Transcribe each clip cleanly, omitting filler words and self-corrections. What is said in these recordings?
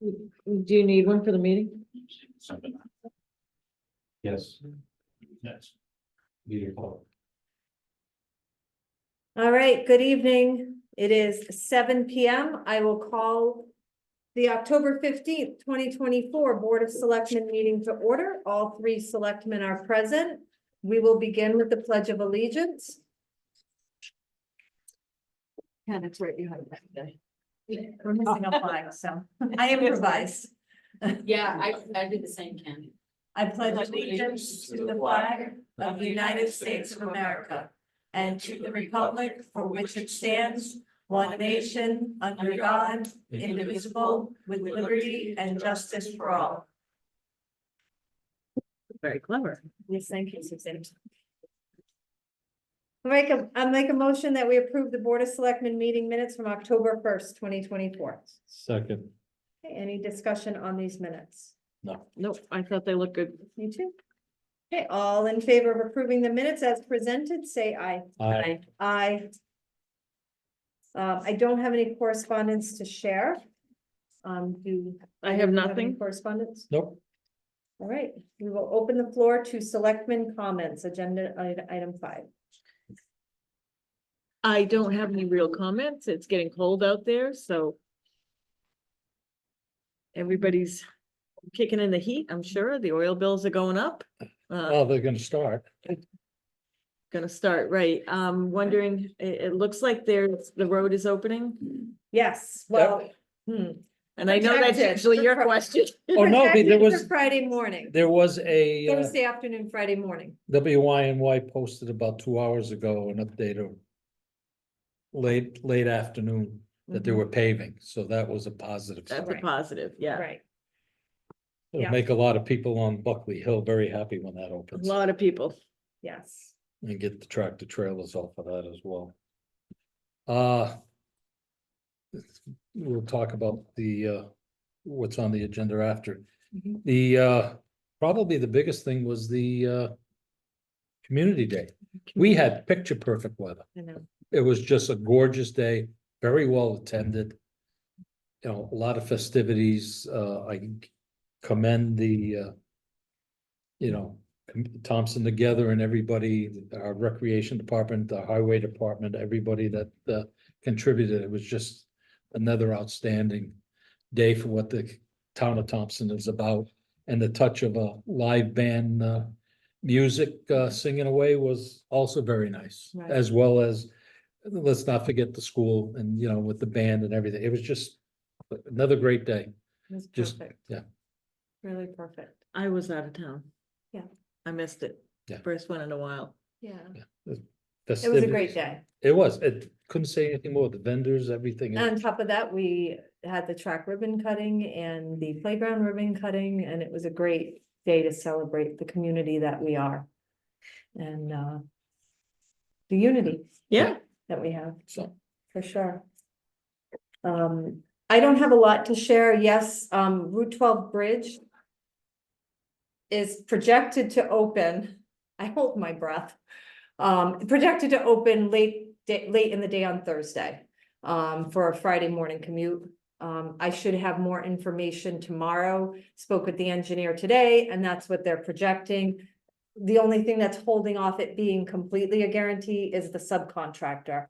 Do you need one for the meeting? Yes. Yes. Beautiful. All right, good evening. It is 7 PM. I will call the October 15th, 2024 Board of Selectmen meeting to order. All three selectmen are present. We will begin with the Pledge of Allegiance. Yeah, that's right behind that guy. We're missing a flag, so I improvise. Yeah, I did the same, Ken. I pledge allegiance to the flag of the United States of America and to the republic for which it stands, one nation, under God, indivisible, with liberty and justice for all. Very clever. Yes, thank you, Suzanne. I make a motion that we approve the Board of Selectmen meeting minutes from October 1st, 2024. Second. Okay, any discussion on these minutes? No. Nope, I thought they looked good. You too? Okay, all in favor of approving the minutes as presented, say aye. Aye. Aye. I don't have any correspondence to share. Do I have you any nothing. correspondence? Nope. All right, we will open the floor to selectmen comments, agenda item 5. I don't have any real comments. It's getting cold out there, so. Everybody's kicking in the heat, I'm sure. The oil bills are going up. Oh, they're gonna start. Gonna start, right. Wondering, it looks like the road is opening. Yes, well. And I know that's Projected. usually your question. Oh, no, but there Projected for was, Friday morning, there was a Thursday afternoon, Friday morning. WYNY posted about 2 hours ago an update of late afternoon that they Mhm. were paving, so that was a positive. That's sign. a positive, yeah. Right, It'll yeah. make a lot of people on Buckley Hill very happy when that A opens lot of people. yes. and get the tractor trailers off of that as well. We'll talk about the what's on the agenda after. Mhm. The probably the biggest thing was the community day. We had picture perfect weather. I know. It was just a gorgeous day, very well attended. You know, a lot of festivities. I commend the you know, Thompson Together and everybody, our recreation department, the highway department, everybody that contributed. It was just another outstanding day for what the town of Thompson is about. And the touch of a live band music singing away was also very nice, Right. as well as, let's not forget the school and, you know, with the band and everything. It was just another great day. It was Just, perfect, yeah. really perfect. I was out of town. Yeah. I missed it. Yeah. First one in a while. Yeah, Yeah. it was a great day. It was, it couldn't say anything more, the vendors, everything. On top of that, we had the track ribbon cutting and the playground ribbon cutting, and it was a great day to celebrate the community that we are. And the unity Yeah. that we have, So, for sure. I don't have a lot to share. Yes, Route 12 bridge is projected to open, I hold my breath, projected to open late in the day on Thursday, for a Friday morning commute. I should have more information tomorrow. Spoke with the engineer today, and that's what they're projecting. The only thing that's holding off it being completely a guarantee is the subcontractor,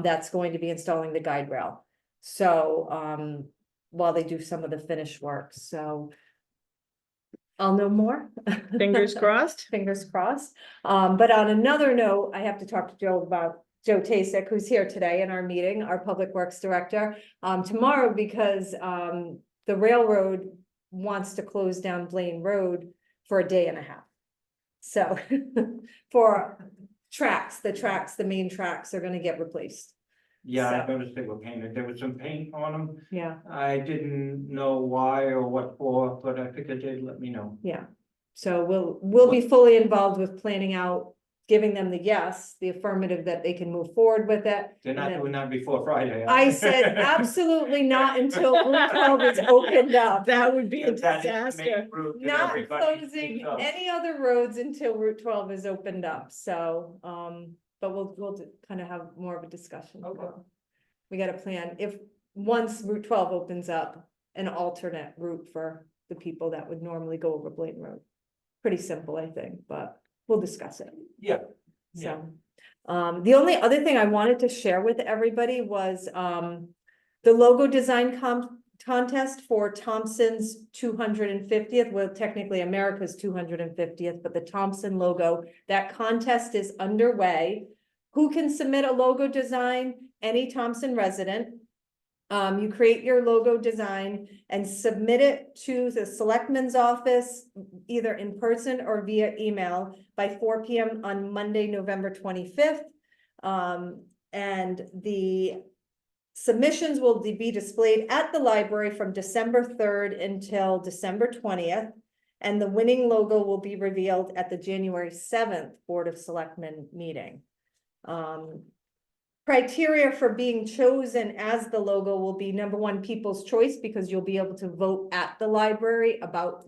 that's going to be installing the guide rail. So, while they do some of the finish work, so I'll know more. Fingers crossed. Fingers crossed. But on another note, I have to talk to Joe Tasek, who's here today in our meeting, our Public Works Director, tomorrow, because the railroad wants to close down Blaine Road for a day and a half. So for the main tracks are gonna get replaced. Yeah, I So- noticed they were painted. There was some paint on them. Yeah, I didn't know why or what for, but I figured they'd let me know. yeah. So we'll be fully involved with planning out, giving them the affirmative that they can move forward with it. They're not And then- doing that before Friday. are I they? said absolutely not until Route 12 is opened up. That would be a If that is the main disaster. route that Not everybody closing thinks of. any other roads until Route 12 is opened up, so, but we'll kind of have more of a discussion. Okay. We got a plan, once Route 12 opens up, an alternate route for the people that would normally go over Blaine Road. Pretty simple, I think, but we'll discuss it. Yeah. So, the only other thing I wanted to share with everybody was, the logo design contest for Thompson's 250th, well, technically America's 250th, but the Thompson logo, that contest is underway. Who can submit a logo design? Any Thompson resident. You create your logo design and submit it to the selectman's office, either in person or via email by 4 p.m. on Monday, November 25th. And the submissions will be displayed at the library from December 3rd until December 20th. And the winning logo will be revealed at the January 7th Board of Selectmen meeting. Criteria for being chosen as the logo will be, number one, people's choice, because you'll be able to vote at the library about,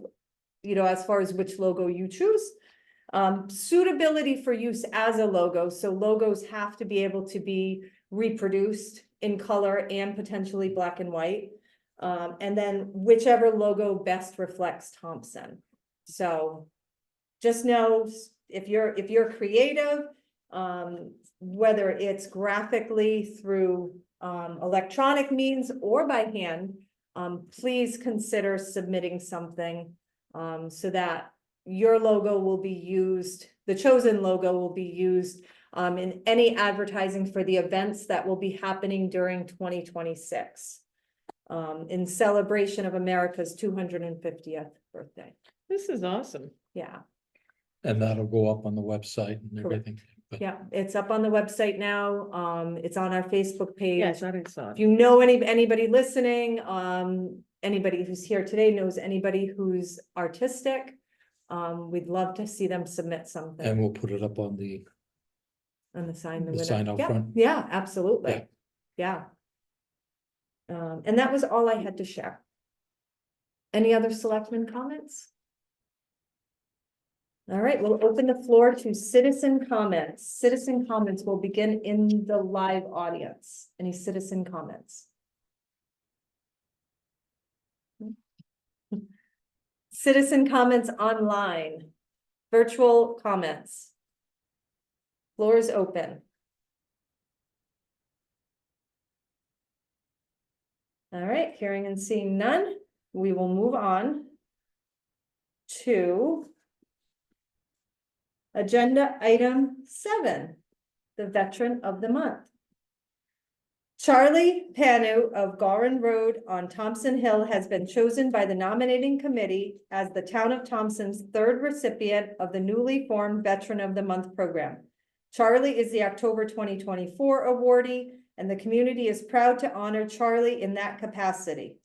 as far as which logo you choose. Suitability for use as a logo. So logos have to be able to be reproduced in color and potentially black and white. And then whichever logo best reflects Thompson. So just know if you're creative, whether it's graphically through electronic means or by hand, please consider submitting something so that your logo will be used, the chosen logo will be used in any advertising for the events that will be happening during 2026 in celebration of America's 250th birthday. This is awesome. Yeah. And that'll go up on the website and Correct. everything. But Yeah, it's up on the website now. It's on our Facebook page. Yes, I saw If it. you know anybody listening, anybody who's here today knows anybody who's artistic, we'd love to see them submit something and we'll put it up on the, and assign the the winner. sign out Yeah, front. yeah, absolutely. Yeah. And that was all I had to share. Any other selectmen comments? All right, we'll open the floor to citizen comments. Citizen comments will begin in the live audience. Any citizen comments? Citizen comments online, virtual comments. Floor is open. All right, hearing and seeing none, we will move on to agenda item 7, the Veteran of the Month. Charlie Panu of Gorin Road on Thompson Hill has been chosen by the nominating committee as the town of Thompson's 3rd recipient of the newly formed Veteran of the Month program. Charlie is the October 2024 awardee, and the community is proud to honor Charlie in that capacity.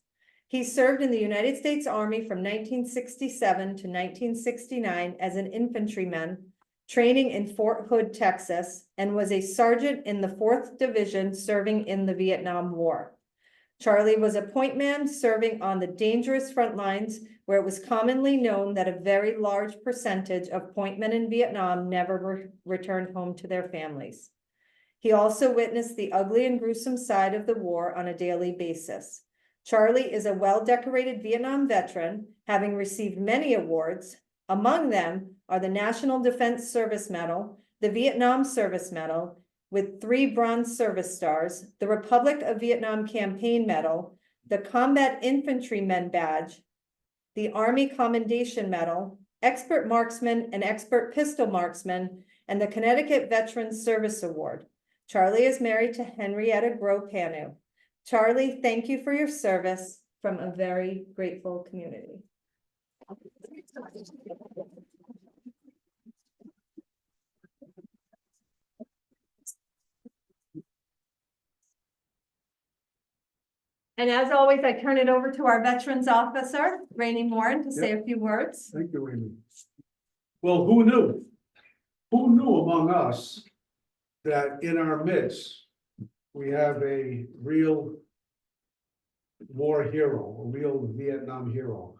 He served in the United States Army from 1967 to 1969 as an infantryman, training in Fort Hood, Texas, and was a sergeant in the 4th Division serving in the Vietnam War. Charlie was a point man serving on the dangerous front lines, where it was commonly known that a very large percentage of point men in Vietnam never returned home to their families. He also witnessed the ugly and gruesome side of the war on a daily basis. Charlie is a well-decorated Vietnam veteran, having received many awards. Among them are the National Defense Service Medal, the Vietnam Service Medal, with 3 Bronze Service Stars, the Republic of Vietnam Campaign Medal, the Combat Infantryman Badge, the Army Commendation Medal, Expert Marksman and Expert Pistol Marksman, and the Connecticut Veterans Service Award. Charlie is married to Henrietta Grow Panu. Charlie, thank you for your service from a very grateful community. And as always, I turn it over to our Veterans Officer, Rainey Moran, to say a few words. Thank you, Amy. Well, who knew? Who knew among us that in our midst, we have a real war hero, a real Vietnam hero?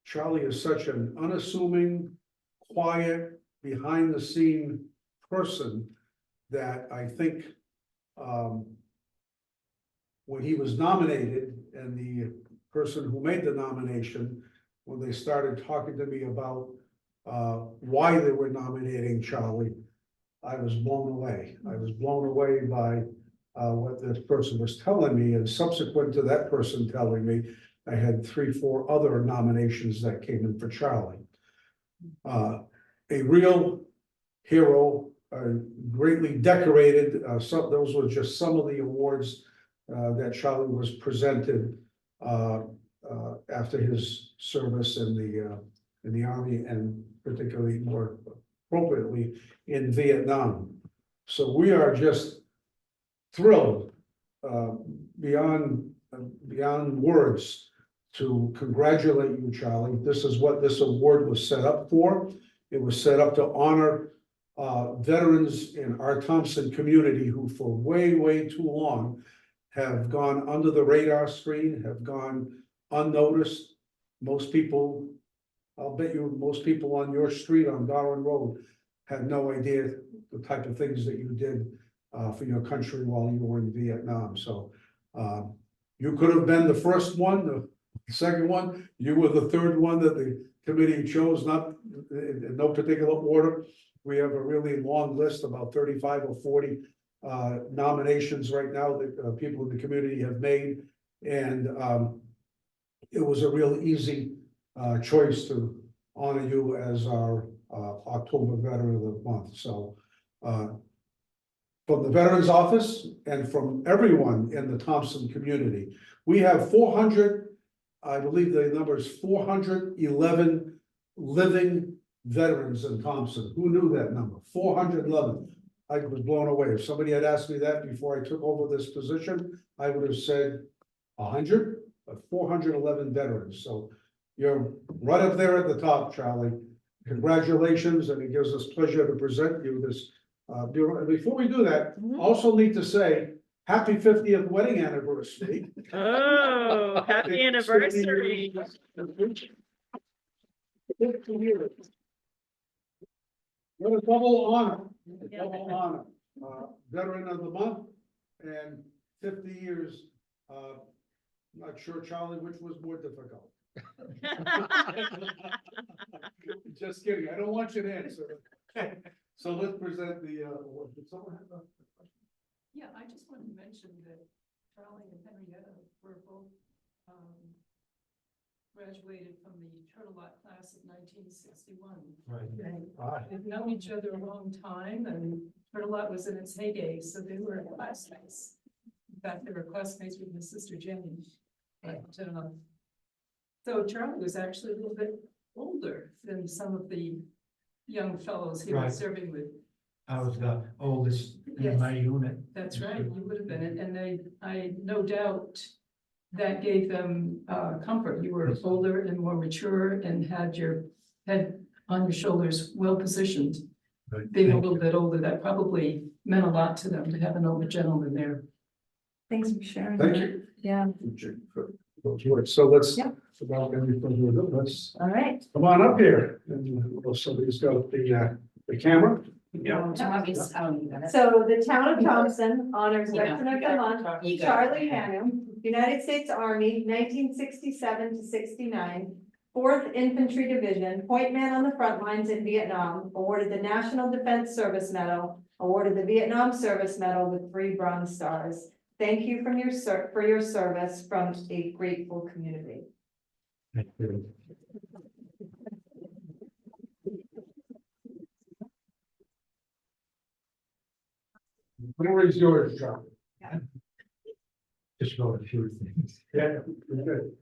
Charlie is such an unassuming, quiet, behind the scene person that I think when he was nominated and the person who made the nomination, when they started talking to me about why they were nominating Charlie, I was blown away. I was blown away by what this person was telling me, and subsequent to that person telling me, I had 3, 4 other nominations that came in for Charlie. A real hero, greatly decorated. Those were just some of the awards that Charlie was presented after his service in the Army, and particularly more appropriately in Vietnam. So we are just thrilled beyond words to congratulate you, Charlie. This is what this award was set up for. It was set up to honor veterans in our Thompson community who for way, way too long have gone under the radar screen, have gone unnoticed. Most people, I'll bet you most people on your street on Darwin Road had no idea the type of things that you did for your country while you were in Vietnam. So you could have been the first one, the second one, you were the third one that the committee chose, not in no particular order. We have a really long list, about 35 or 40 nominations right now that people in the community have made. And it was a real easy choice to honor you as our October Veteran of the Month. So from the Veterans Office and from everyone in the Thompson community, we have 400, I believe the number is 411 living veterans in Thompson. Who knew that number? 411. I was blown away. If somebody had asked me that before I took over this position, I would have said 100, but 411 veterans. So you're right up there at the top, Charlie. Congratulations, and it gives us pleasure to present you this. Before we do that, also need to say happy 50th wedding anniversary. Oh, happy anniversary. 50 years. What a double honor, double honor. Veteran of the Month and 50 years. Not sure, Charlie, which was more difficult. Just kidding, I don't want you to answer. So let's present the award. Did someone have a question? Yeah, I just wanted to mention that Charlie and Henrietta were both graduated from the Turtle Lot class of 1961. Right. They've known each other a long time, and Turtle Lot was in its heyday, so they were classmates. In fact, they were classmates with my sister Jenny. But, so Charlie was actually a little bit older than some of the young fellows he Right. was serving with. I was the oldest Yes. in my unit. That's right, you would have been, and I no doubt that gave them comfort. You were older and more mature and had your head on your shoulders, well positioned. Right. Being a Thank little bit older, that probably meant a lot to them to have an older gentleman there. Thanks for sharing. Thank that. you. Yeah, For those words. So let's, Yeah. without any further ado, let's all right. come on up here. And somebody's got the camera. Yeah. So the town of Thompson honors Yeah. Veteran of the Month, You got it. Charlie Hannum, United States Army, 1967 to 69, 4th Infantry Division, point man on the front lines in Vietnam, awarded the National Defense Service Medal, awarded the Vietnam Service Medal with 3 Bronze Stars. Thank you for your service from a grateful community. Thank you. Where is yours, Charlie? Just wrote a few things. Yeah, good.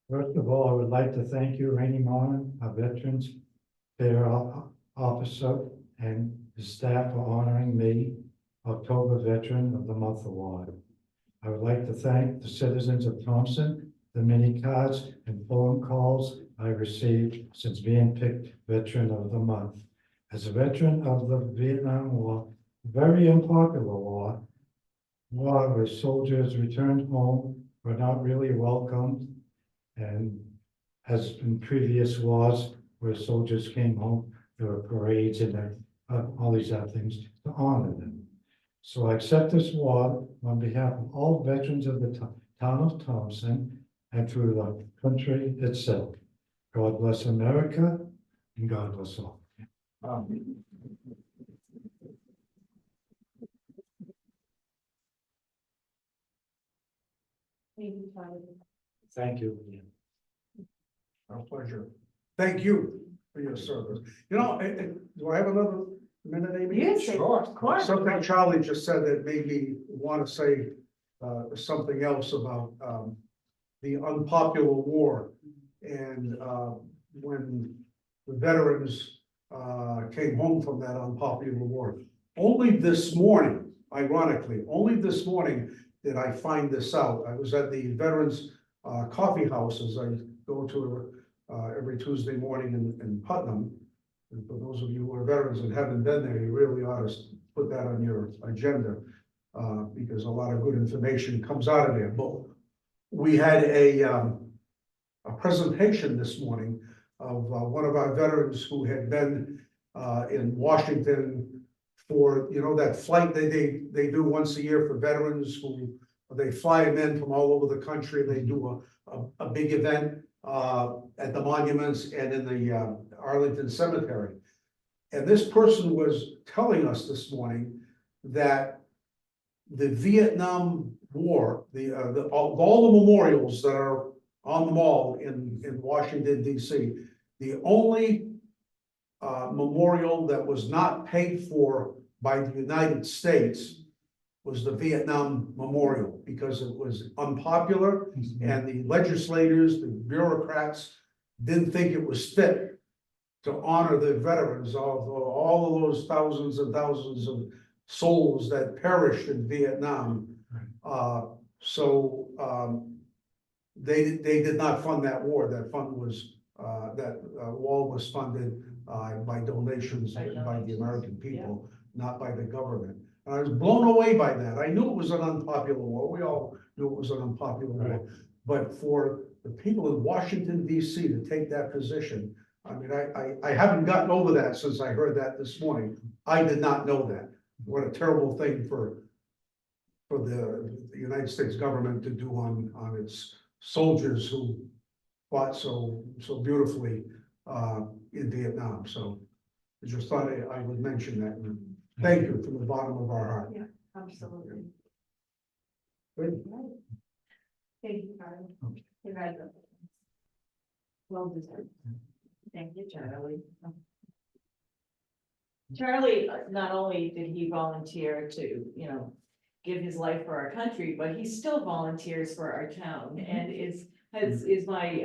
First of all, I would like to thank you, Rainey Martin, our Veterans Fair Officer, and his staff for honoring me October Veteran of the Month Award. I would like to thank the citizens of Thompson, the many cards and phone calls I received since being picked Veteran of the Month. As a veteran of the Vietnam War, very unpopular war where soldiers returned home were not really welcomed and as in previous wars where soldiers came home, there were parades and all these other things to honor them. So I accept this award on behalf of all veterans of the town of Thompson and through the country itself. God bless America and God bless all. Thank you again. Our pleasure. Thank you for your service. You know, do I have another minute, Amy? Yes, Sure. of course. Something Charlie just said that made me want to say something else about the unpopular war. And when the veterans came home from that unpopular war, only this morning, ironically, only this morning did I find this out. I was at the Veterans Coffee House, as I go to every Tuesday morning in Putnam. And for those of you who are veterans and haven't been there, you really ought to put that on your agenda, because a lot of good information comes out of there. But we had a presentation this morning of one of our veterans who had been in Washington for, you know, that flight that they do once a year for veterans who they fly them in from all over the country. They do a big event at the monuments and in the Arlington Cemetery. And this person was telling us this morning that the Vietnam War, all the memorials that are on the mall in Washington, DC, the only memorial that was not paid for by the United States was the Vietnam Memorial, because it was unpopular and the legislators, the bureaucrats didn't think it was fit to honor the veterans of all of those thousands and thousands of souls that perished in Vietnam. They did not fund that war. That fund was, wall was funded by donations by the American people, not by the government. And I was blown away by that. I knew it was an unpopular war. We all knew it was an unpopular war. But for the people in Washington, DC to take that position, I mean, I haven't gotten over that since I heard that this morning. I did not know that. What a terrible thing for the United States government to do on its soldiers who fought so beautifully in Vietnam. So I just thought I would mention that. And thank you from the bottom of our heart. Yeah, absolutely. Good. Thank you, Carly. Okay. Congratulations. Well deserved. Thank you, Charlie. Charlie, not only did he volunteer to, you know, give his life for our country, but he still volunteers for our town and is my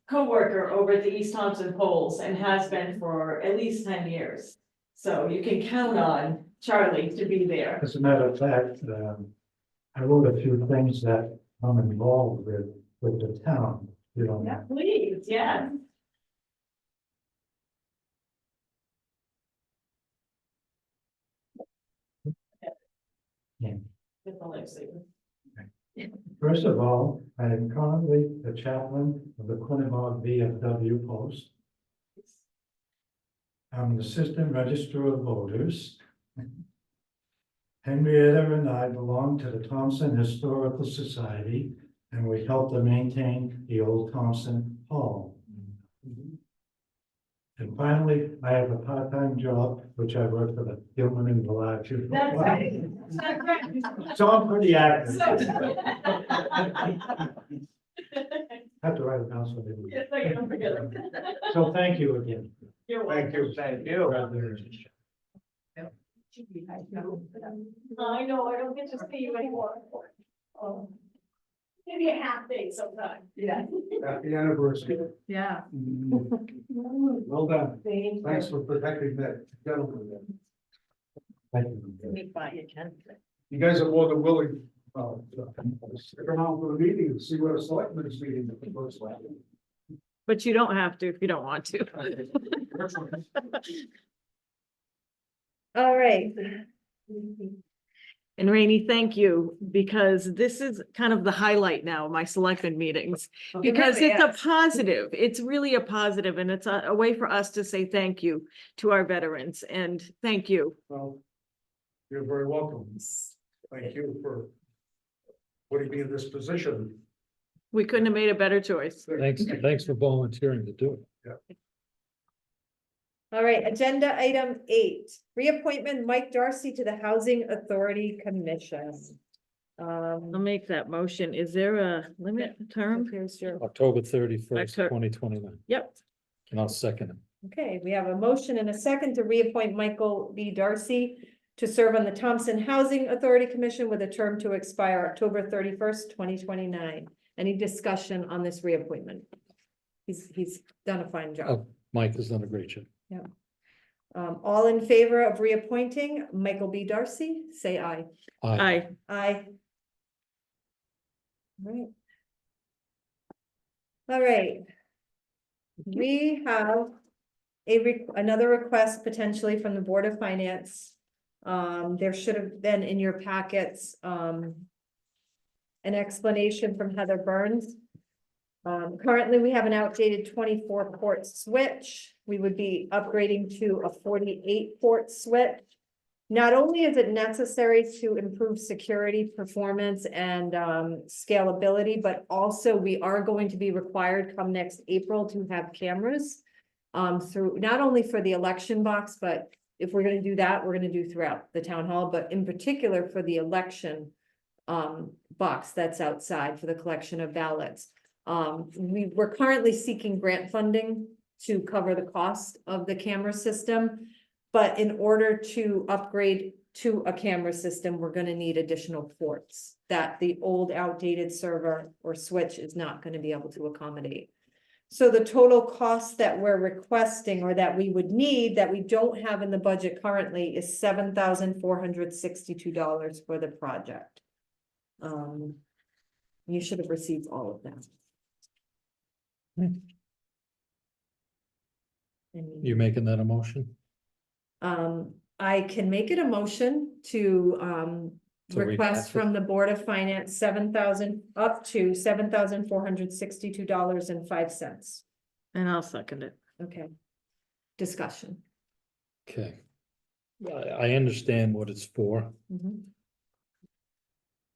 coworker over at the East Thompson Polls and has been for at least 10 years. So you can count on Charlie to be there. As a matter of fact, I wrote a few things that I'm involved with the town, you know. Yeah, please, yes. Yeah. With the lifesaver. First of all, I am currently the chaplain of the Quinnebog VFW post. I'm an assistant registrar of voters. Henrietta and I belong to the Thompson Historical Society, and we help to maintain the old Thompson Hall. And finally, I have a part-time job, which I work for the Human and Valachi. That's right. That's right. So I'm pretty active. So- Have to write it down so they will. Yes, I don't forget it. So thank you again. You're welcome. Thank you. I know, I don't get to see you anymore. Oh, maybe a half day sometime. Yeah. Happy anniversary. Yeah. Well done. Thanks for protecting that gentleman there. Thank you. Me buy you can. You guys are more than willing, stick around for the meeting and see what a selectmen's meeting looks like. But you don't have to if you don't want to. All right. And Rainey, thank you, because this is kind of the highlight now of my selectmen meetings. Because really it's a is. positive, it's really a positive, and it's a way for us to say thank you to our veterans, and thank you. Well, you're very welcome. Thank you for putting me in this position. We couldn't have made a better choice. Thanks for volunteering to do it. All right, agenda item 8, reappointment Mike Darcy to the Housing Authority Commission. I'll make that motion. Is there a limit term? Here's your, October 31st, Octo- 2029, Yep. and I'll second it. okay, we have a motion and a second to reappoint Michael B. Darcy to serve on the Thompson Housing Authority Commission with a term to expire October 31st, 2029. Any discussion on this reappointment? He's done a fine job. Oh, Mike has done a great job. All in favor of reappointing Michael B. Darcy, say aye. Aye. Aye. Right. All right. We have another request potentially from the Board of Finance. There should have been in your packets, an explanation from Heather Burns. Currently, we have an outdated 24 port switch. We would be upgrading to a 48 port switch. Not only is it necessary to improve security, performance, and scalability, but also we are going to be required come next April to have cameras through, not only for the election box, but if we're gonna do that, we're gonna do throughout the town hall, but in particular for the election box that's outside for the collection of ballots. We're currently seeking grant funding to cover the cost of the camera system. But in order to upgrade to a camera system, we're gonna need additional ports that the old outdated server or switch is not gonna be able to accommodate. So the total cost that we're requesting or that we would need that we don't have in the budget currently is $7,462 for the project. You should have received all of that. You making that a motion? I can make it a motion to, To request recap it. from the Board of Finance, up to $7,462.05. And I'll second it. Okay. Discussion. Okay. I understand what it's for. Mhm.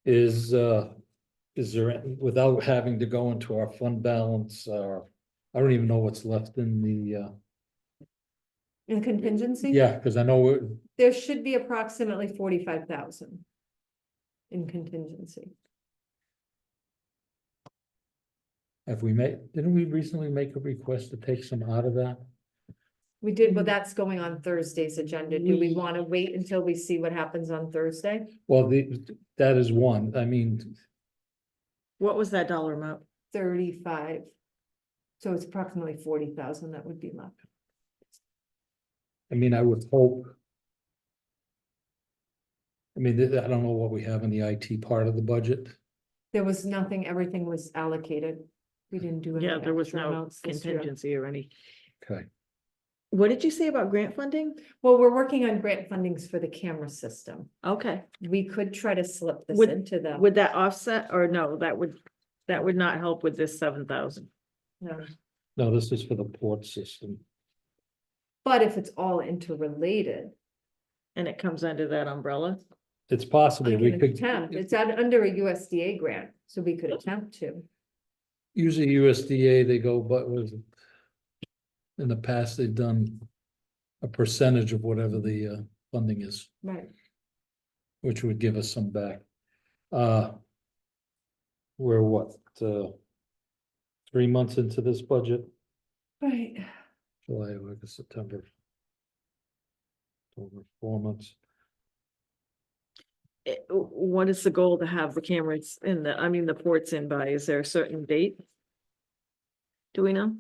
Is there, without having to go into our fund balance, or I don't even know what's left in the, In contingency? yeah, because I know There should be approximately 45,000 in contingency. didn't we recently make a request to take some out of that? We did, but that's going on Thursday's agenda. Do we want to wait until we see what happens on Thursday? Well, that is one, I mean, What was that dollar amount? 35. So it's approximately 40,000 that would be left. I mean, I would hope. I mean, I don't know what we have in the IT part of the budget. There was nothing, everything was allocated. We didn't do any Yeah, there was extra no amounts this year. contingency or any. Okay, What did you say about grant funding? Well, we're working on grant fundings for the camera system. Okay, We could try to slip this Would- into them. would that offset or no, that would not help with this 7,000? No. no, this is for the port system. But if it's all interrelated, And it comes under that umbrella? It's possible we we can could, attempt. It's under a USDA grant, so we could attempt to. usually USDA, they go, but was. In the past, they've done a percentage of whatever the funding is, Right. which would give us some back. We're what, 3 months into this budget? Right. July, August, September. Over 4 months. What is the goal to have the cameras in the ports in by? Is there a certain date? Do we know?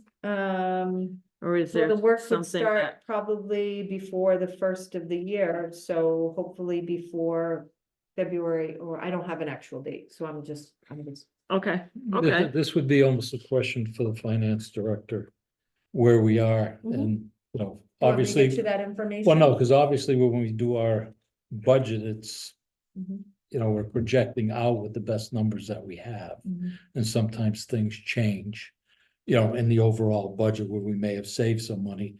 Or is Well, there the work would something start that, probably before the first of the year, so hopefully before February, or I don't have an actual date, so I'm just. okay, This- okay, This would be almost a question for the finance director, where we are Mhm. and, you know, You want me to obviously. get you that information? Well, no, because obviously when we do our budget, it's, Mhm. you know, we're projecting out with the best numbers that we have. Mhm. And sometimes things change, you know, in the overall budget where we may have saved some money.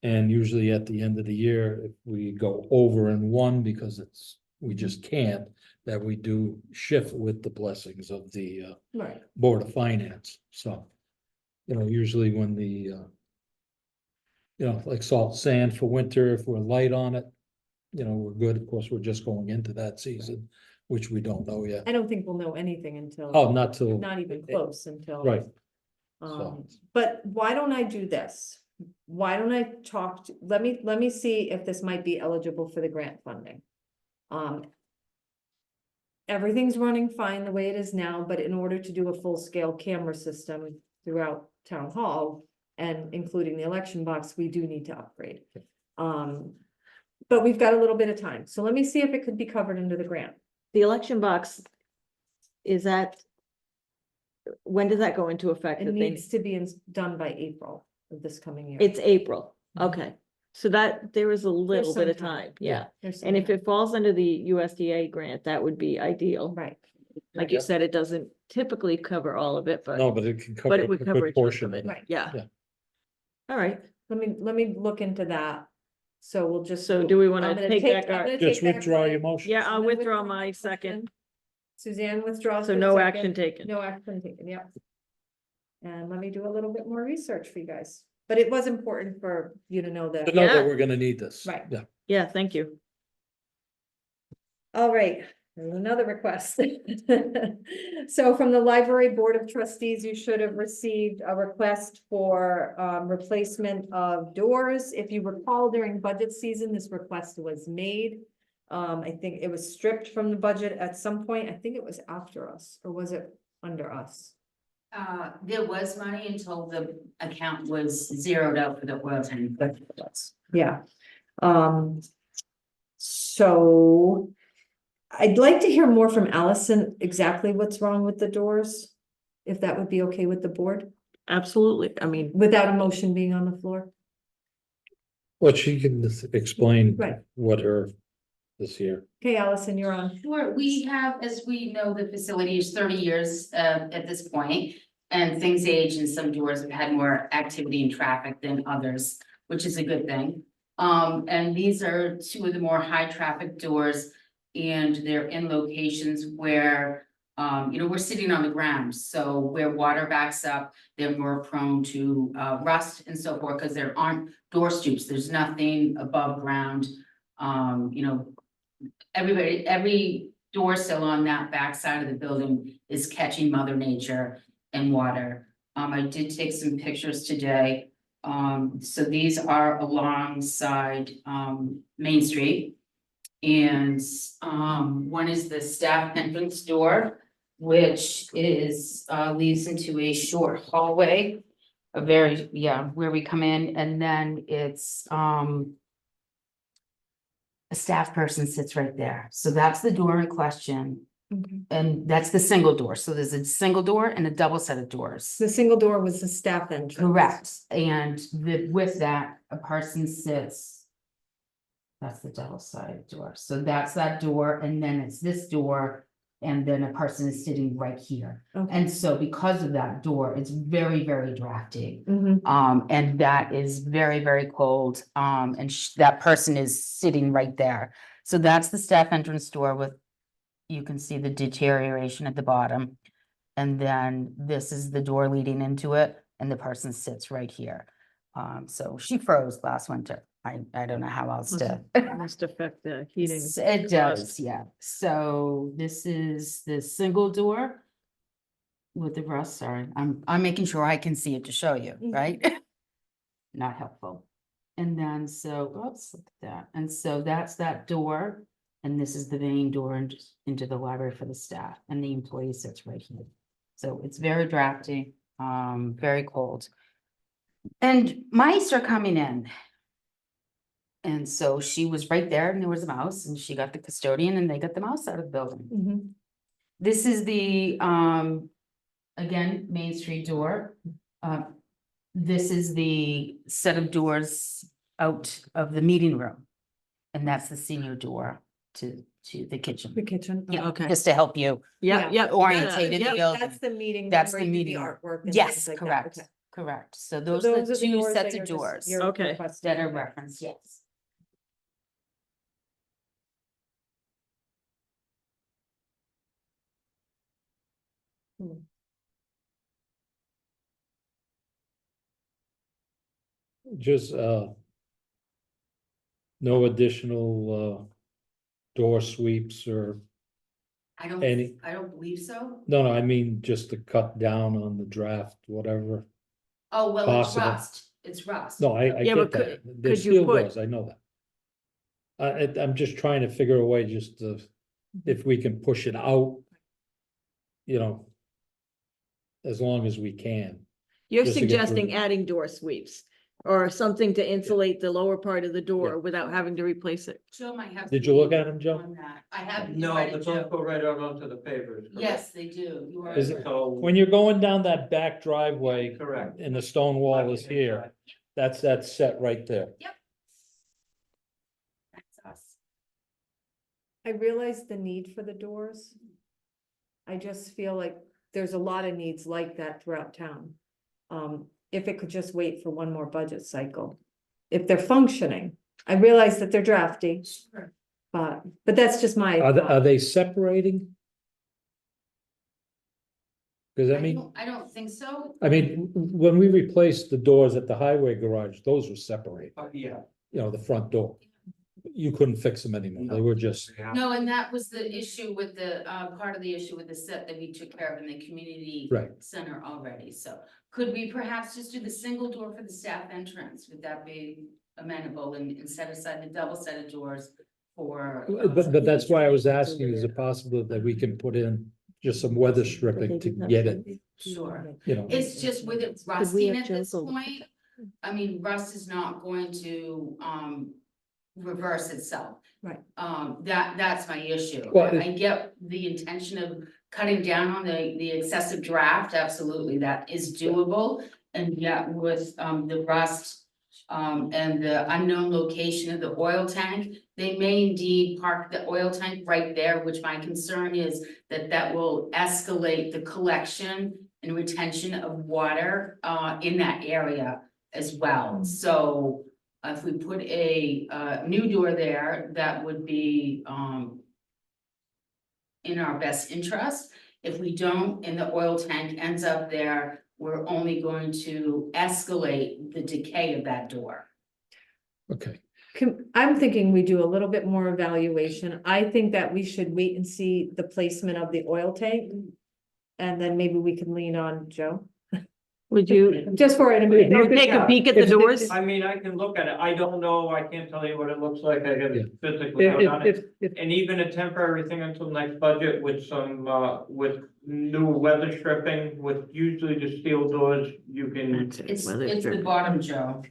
And usually at the end of the year, if we go over in one because we just can't, that we do shift with the blessings of the Right, Board of Finance, so. You know, usually when you know, like salt sand for winter, if we're light on it, you know, we're good. Of course, we're just going into that season, which we don't know yet. I don't think we'll know anything until, Oh, not till, not even close until. right, Um, but why don't I do this? Why don't I talk to, let me see if this might be eligible for the grant funding. Um. Everything's running fine the way it is now, but in order to do a full-scale camera system throughout town hall and including the election box, we do need to upgrade. But we've got a little bit of time, so let me see if it could be covered under the grant. The election box, is that? When does that go into effect? It that they- needs to be done by April of this coming year. It's April, Mhm. okay, so that, there is a little some bit of time. time, yeah. There's And some if it falls under the USDA grant, that would be ideal. Right, Like you Yeah. said, it doesn't typically cover all of it, but, no, but it can cover but a it would cover a good chunk portion of of it, it. right. yeah. Yeah. All right, let me look into that. So we'll just. so do we I'm wanna gonna take back I'm our, gonna Just take back withdraw my- your motion. yeah, I'm I'll gonna withdraw withdraw my my second, motion. Suzanne withdraws. so her no second. action taken. No action taken, yep. And let me do a little bit more research for you guys, but it was important for you to know To that. know Yeah. that we're gonna need this. Right. Yeah. Yeah, thank you. All right, there's another request. So from the Library Board of Trustees, you should have received a request for replacement of doors. If you recall, during budget season, this request was made. I think it was stripped from the budget at some point. I think it was after us, or was it under us? There was money until the account was zeroed out for the oil tank, but Yeah. So I'd like to hear more from Allison, exactly what's wrong with the doors. If that would be okay with the board, Absolutely, I mean, without a motion being on the floor. Well, she can just explain Right. what her this year. Okay, Allison, you're on. sure, we have, as we know, the facility is 30 years at this point. And things age and some doors have had more activity and traffic than others, which is a good thing. And these are two of the more high traffic doors. And they're in locations where, we're sitting on the ground, so where water backs up, they're more prone to rust and so forth, because there aren't door stoops, there's nothing above ground. Every door sill on that back side of the building is catching Mother Nature and water. I did take some pictures today. So these are alongside Main Street. And one is the staff entrance door, which is leads into a short hallway. Where we come in, and then it's a staff person sits right there. So that's the door in question. And that's the single door. So there's a single door and a double set of doors. The single door was the staff entrance. Correct. And with that, a person sits. That's the double sided door. So that's that door, and then it's this door, and then a person is sitting right here. Okay. And so because of that door, it's very, very drafty. Mhm. And that is very, very cold. And that person is sitting right there. So that's the staff entrance door with, you can see the deterioration at the bottom. And then this is the door leading into it, and the person sits right here. So she froze last winter. I don't know how else to. must affect the heating. It does, yeah. So this is the single door. With the rust, sorry, I'm making sure I can see it to show you, Mhm. right? Not helpful. And then, so, oops, look at that. And so that's that door. And this is the main door into the library for the staff, and the employee sits right here. So it's very drafty, very cold. And mice are coming in. And so she was right there, and there was a mouse, and she got the custodian, and they got the mouse out of the building. Mhm. This is the, again, Main Street door. This is the set of doors out of the meeting room. And that's the senior door to to the kitchen. The kitchen. Yeah, Okay. just to help you. Yeah, yeah. Orientate it. yeah. Yeah. That's the meeting. That's where the you do meeting. Artwork. and Yes, things like that. correct, Okay. correct. So So those are the two doors that sets you're of just- doors you're Okay. requesting. that are referenced, yes. Just, no additional, door sweeps or, I don't, Any- I don't believe so. no, I mean, just to cut down on the draft, whatever. Oh, well, it's Possible. rust, it's rust. No, I Yeah, get but that. could There's you steel put- doors, I know that. I'm just trying to figure a way just to, if we can push it out. You know. As long as we can. You're Just to get through. suggesting adding door sweeps or something to insulate the lower part of the door Yeah. without having to replace it. Joe might have. Did you look at 'em, Joe? on that. I have. No, invited but Joe. those go right out onto the pavers. correct? Yes, they do. You are. Is it- correct. So. When you're going down that back driveway Correct. and the stone wall is here, that's set right there. That's us. I realize the need for the doors. I just feel like there's a lot of needs like that throughout town. If it could just wait for one more budget cycle, if they're functioning, I realize that they're drafty, Sure. but that's just my. Are thought. they separating? Cause I mean, I don't think so. when we replaced the doors at the highway garage, those were separated, Yeah. you know, the front door. You couldn't fix them anymore, they were just, No, and that was the issue with the, part of the issue with the set that we took care of in the community Right. center already, so. Could we perhaps just do the single door for the staff entrance? Would that be amenable and set aside the double set of doors for? but that's why I was asking, is it possible that we can put in just some weather stripping to get it, Sure. you know? It's just with it we rusting have at this Joe go- point, I mean, rust is not going to, reverse itself. Right. That's my issue. Well, I get the intention of cutting down on the excessive draft, absolutely, that is doable. And yet with, the rust, and the unknown location of the oil tank, they may indeed park the oil tank right there, which my concern is that will escalate the collection and retention of water, in that area as well. So if we put a, new door there, that would be, in our best interest. If we don't, and the oil tank ends up there, we're only going to escalate the decay of that door. Okay, I'm thinking we do a little bit more evaluation. I think that we should wait and see the placement of the oil tank. And then maybe we can lean on Joe, Would you just for it. take a peek at the doors? I mean, I can look at it. I don't know. I can't tell you what it looks like. I gotta Yeah. physically go down it. if, And even a temporary thing until next budget with some, with new weather stripping, with usually the steel doors, you can. It's the bottom, Joe.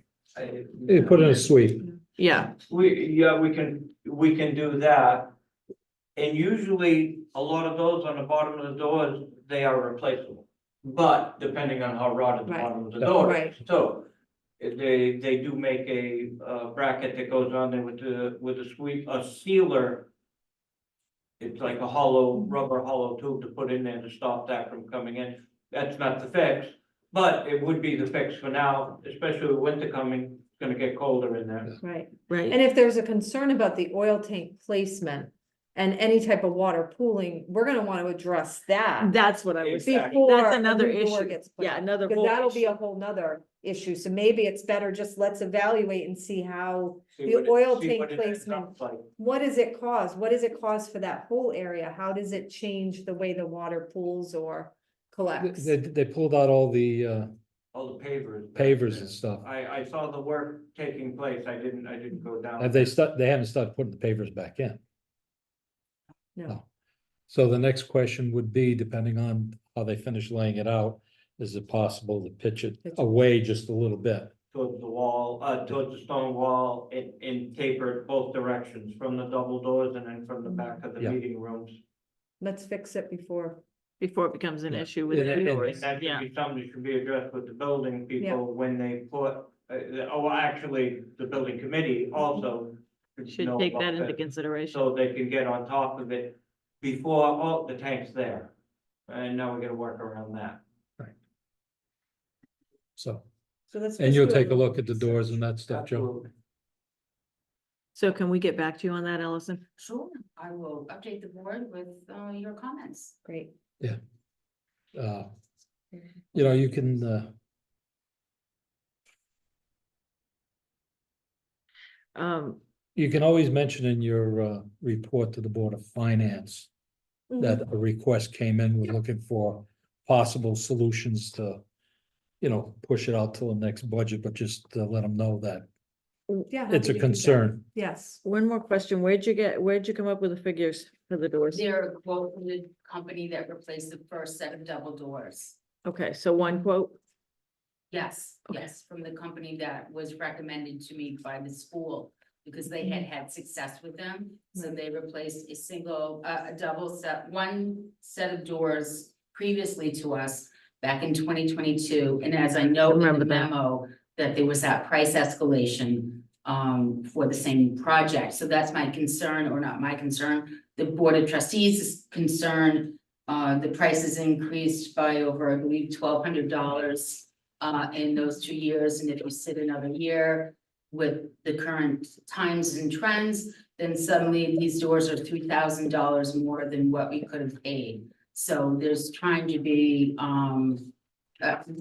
you put in a sweep, Yeah, we can do that. And usually, a lot of those on the bottom of the doors, they are replaceable. But depending on how rotted the Right. bottom of the door Right. is, so. They do make a bracket that goes on there with a sweep, a sealer. It's like a rubber hollow tube to put in there to stop that from coming in. That's not the fix, but it would be the fix for now, especially with winter coming, it's gonna get colder in there. Right. right. And if there's a concern about the oil tank placement and any type of water pooling, we're gonna want to address that. That's what I was, Exactly. Before that's a another new door issue. gets put Yeah, in, another because whole that'll be issue. a whole nother issue. So maybe it's better just let's evaluate and see how, See The what it- oil see tank what it ends placement. up like. what does it cause? What does it cause for that whole area? How does it change the way the water pools or collects? they pulled out all the, All the pavers. pavers and stuff. I saw the work taking place. I didn't go down. Have they haven't started putting the pavers back in. No. So the next question would be, depending on how they finish laying it out, is it possible to pitch it away just a little bit? Towards the wall, towards the stone wall, and tapered both directions, from the double doors and then from the back of the Yeah. meeting rooms. Let's fix it before. Before it becomes an Yeah. issue with And- the and- And doors, that yeah. should be something that should be addressed with the building people when they put, actually, the building committee also Should know take about that into that, consideration. so they can get on top of it before, oh, the tank's there. And now we gotta work around that. So, So let's. and just you'll do take a little look at the doors and that stuff, Joe. Absolutely. So can we get back to you on that, Allison? Sure, I will update the board with your comments. Great. You know, you can, you can always mention in your, report to the Board of Finance that a request came in, we're looking for possible solutions to, you know, push it out till the next budget, but just to let them know that Yeah. it's happy to do a that. concern. Yes. One more question. Where'd you come up with the figures for the doors? They're a quote from the company that replaced the first set of double doors. Okay, so one quote? Yes, Okay. yes, from the company that was recommended to me by the school, because they had had success with them. So they replaced a single, a double set, one set of doors previously to us back in 2022. And as I know in Remember the that. memo, that there was that price escalation for the same project. So that's my concern, or not my concern. The Board of Trustees is concerned. The price has increased by over, I believe, $1,200 in those 2 years. And if you sit another year with the current times and trends, then suddenly these doors are $3,000 more than what we could have paid. So there's trying to be,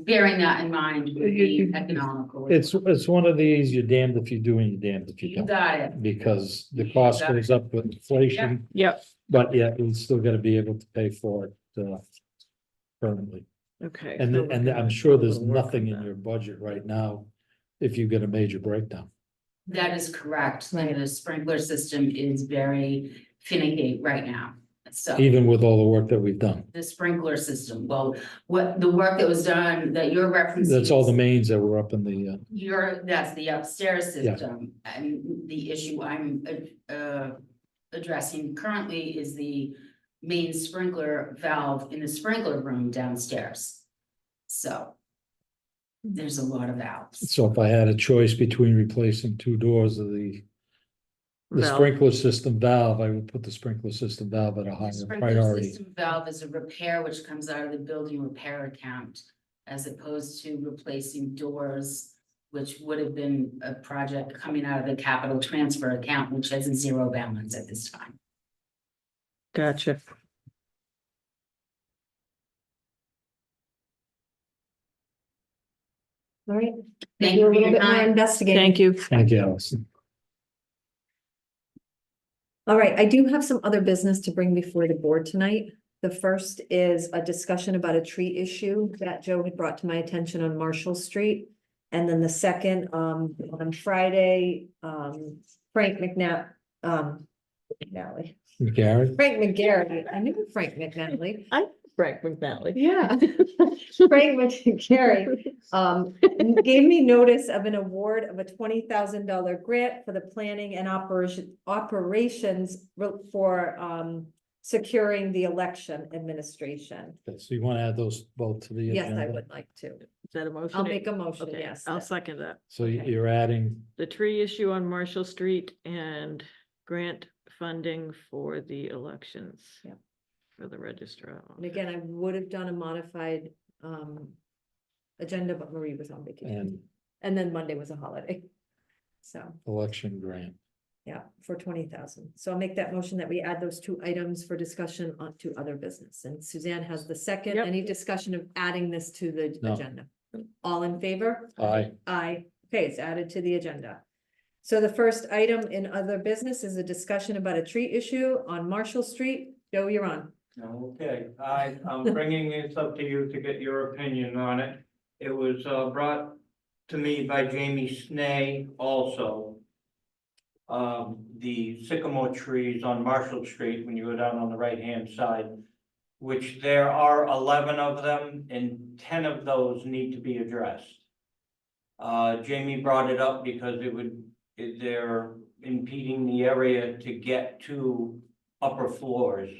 bearing that in mind, would be economical. It's one of these, you're damned if you do and you're damned if you You don't. got it. Because the cost got it. goes up with inflation, Yep. but yet we still gotta be able to pay for it, permanently. Okay. And, so we're and gonna I'm sure do a there's little work nothing on in that. your budget right now if you get a major breakdown. That is correct. Right. And the sprinkler system is very finicky right now. So Even with all the work that we've done. the sprinkler system, well, what the work that was done that you're referencing. That's all the mains that were up in the, That's the upstairs Yeah. system, and the issue I'm addressing currently is the main sprinkler valve in the sprinkler room downstairs. So there's a lot of valves. so if I had a choice between replacing 2 doors of the Valve. sprinkler system valve, I would put the sprinkler system valve at a The higher sprinkler priority. system valve is a repair which comes out of the building repair account, as opposed to replacing doors, which would have been a project coming out of the capital transfer account, which has a 0 balance at this time. Gotcha. All right. Thank Do you a for little your bit more time. investigating. Thank you. Thank you, Allison. All right, I do have some other business to bring before the board tonight. The first is a discussion about a tree issue that Joe had brought to my attention on Marshall Street. And then the second, on Friday, Frank McNally. Gary? Frank McGarry, I knew Frank McNally. Frank McNally. Yeah. Frank McGarry, gave me notice of an award of a $20,000 grant for the planning and operations for, securing the election administration. Okay, so you want to add those both to the Yes, agenda? I would like to. Is that a motion? I'll make a motion, Okay, yes. I'll second that. So Okay. you're adding, The tree issue on Marshall Street and grant funding for the elections. Yeah. For the registrar. And again, I would have done a modified, agenda, but Marie was on vacation. and And then Monday was a holiday. So, election grant. yeah, for 20,000. So I'll make that motion that we add those 2 items for discussion on to other business. And Suzanne has the second. Yep. Any discussion of adding this to the No. agenda? All in favor? Aye. Aye. Okay, it's added to the agenda. So the first item in other business is a discussion about a tree issue on Marshall Street. Joe, you're on. Okay, I'm bringing this up to you to get your opinion on it. It was brought to me by Jamie Snee also. The sycamore trees on Marshall Street, when you go down on the right-hand side, which there are 11 of them, and 10 of those need to be addressed. Jamie brought it up because they're impeding the area to get to upper floors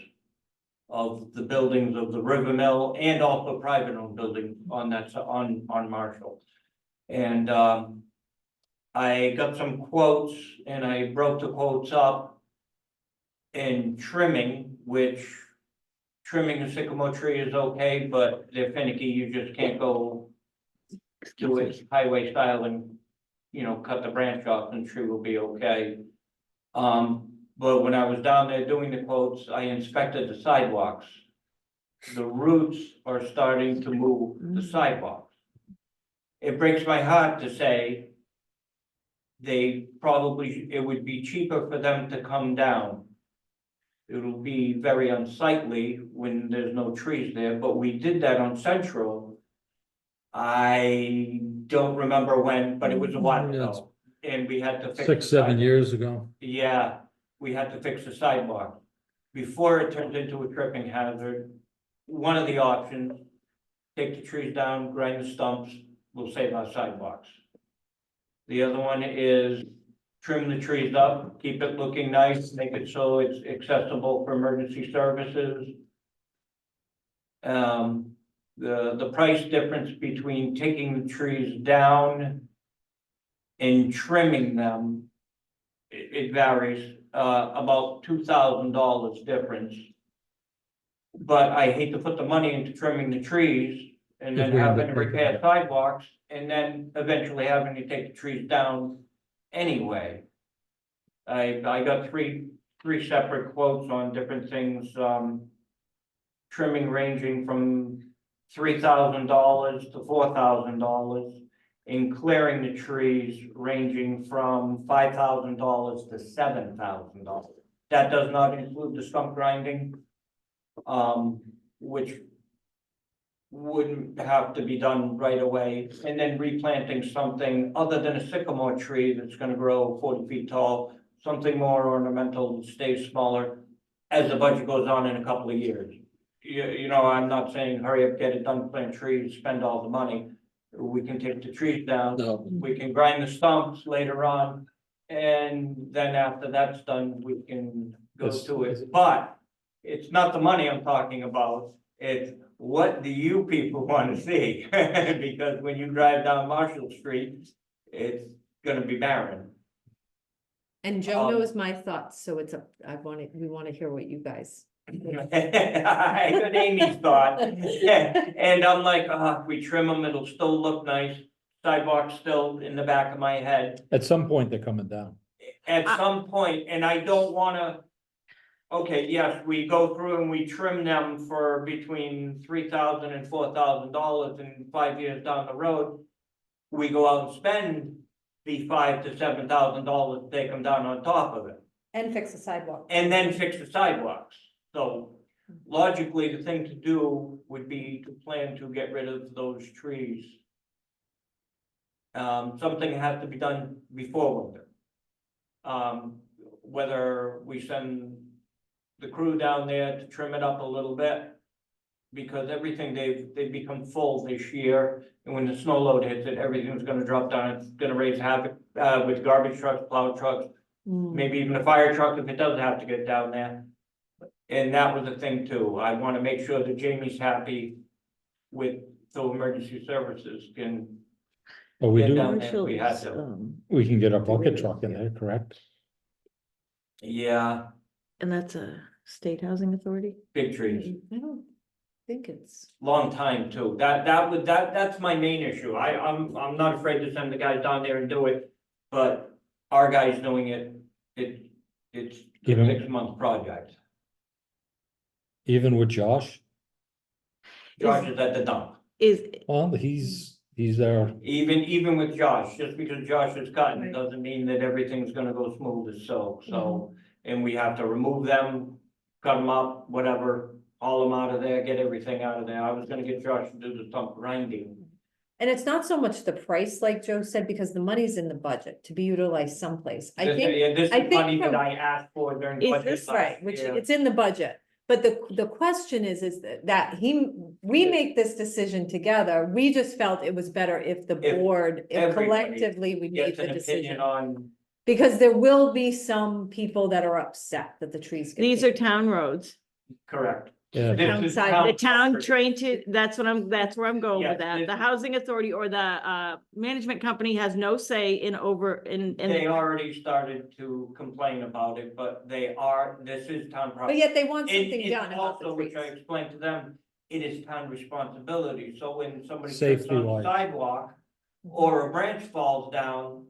of the buildings of the River Mill and also private owned building on that, on Marshall. And I got some quotes and I broke the quotes up in trimming, which trimming a sycamore tree is okay, but they're finicky, you just can't go to it highway style and, you know, cut the branch off and the tree will be okay. But when I was down there doing the quotes, I inspected the sidewalks. The roots are starting to move the sidewalks. It breaks my heart to say it would be cheaper for them to come down. It'll be very unsightly when there's no trees there, but we did that on Central. I don't remember when, but it was a while Yeah, ago, and we had to fix. 6, the 7 sidewalk. years ago. Yeah, we had to fix the sidewalk. Before it turns into a tripping hazard, one of the options, take the trees down, grind the stumps, we'll save our sidewalks. The other one is trim the trees up, keep it looking nice, make it so it's accessible for emergency services. The price difference between taking the trees down and trimming them, it varies, about $2,000 difference. But I hate to put the money into trimming the trees and then If we end having up to taking repair it. sidewalks and then eventually having to take the trees down anyway. I got three separate quotes on different things, trimming ranging from $3,000 to $4,000, and clearing the trees ranging from $5,000 to $7,000. That does not include the stump grinding, which wouldn't have to be done right away, and then replanting something other than a sycamore tree that's gonna grow 40 feet tall, something more ornamental, stays smaller as the budget goes on in a couple of years. You know, I'm not saying hurry up, get it done, plant trees, spend all the money. We can take the trees down, No, we can grind the stumps later on, and then after that's done, we can go It's- to it. But it's not the money I'm talking about, it's what do you people want to see? Because when you drive down Marshall Street, it's gonna be barren. And Joe Um, knows my thoughts, so we want to hear what you guys. I got Amy's thought, and I'm like, if we trim them, it'll still look nice. Sidewalk's still in the back of my head. at some point they're coming down. At some point, and I don't wanna. Okay, yes, we go through and we trim them for between $3,000 and $4,000, and 5 years down the road. We go out and spend the $5,000 to $7,000 to take them down on top of it, And fix the sidewalk. and then fix the sidewalks. So logically, the thing to do would be to plan to get rid of those trees. Something has to be done before winter. Whether we send the crew down there to trim it up a little bit. Because everything they've become full this year, and when the snow load hits it, everything's gonna drop down, it's gonna raise havoc, with garbage trucks, plow trucks. Maybe even a fire truck if it does have to get down there. And that was the thing too, I wanna make sure that Jamie's happy with, so emergency services can, But we Get do, down there if we had to. we can get a bucket truck in there, correct? yeah, And that's a state housing authority? big trees. I don't think it's. Long time too, that's my main issue, I'm not afraid to send the guys down there and do it. But our guys doing it, it's a Even- 6-month project. Even with Josh, Josh is at the dump, Is, well, he's there. even with Josh, just because Josh is cutting, Right. doesn't mean that everything's gonna go smooth as silk, so. And we have to remove them, cut them up, whatever, haul them out of there, get everything out of there, I was gonna get Josh to do the stump grinding. And it's not so much the price, like Joe said, because the money's in the budget to be utilized someplace. I think, Yeah, this I is think money that from- I asked for during is budget. this last right, which year. it's in the budget. But the question is that we make this decision together. We just felt it was better if the If board, if everybody collectively we made Gets the an opinion decision. on, Because there will be some people that are upset that the trees. get these are taken. town roads. correct, Yeah, This town is side. The town property. trained to, that's where I'm going with Yes, that. this- The housing authority or the management company has no say in They already started to complain about it, but this is town But property. yet they want And something it's done about the also, which I trees. explained to them, it is town responsibility, so when somebody trips Safety on the wise. sidewalk. Or a branch falls down,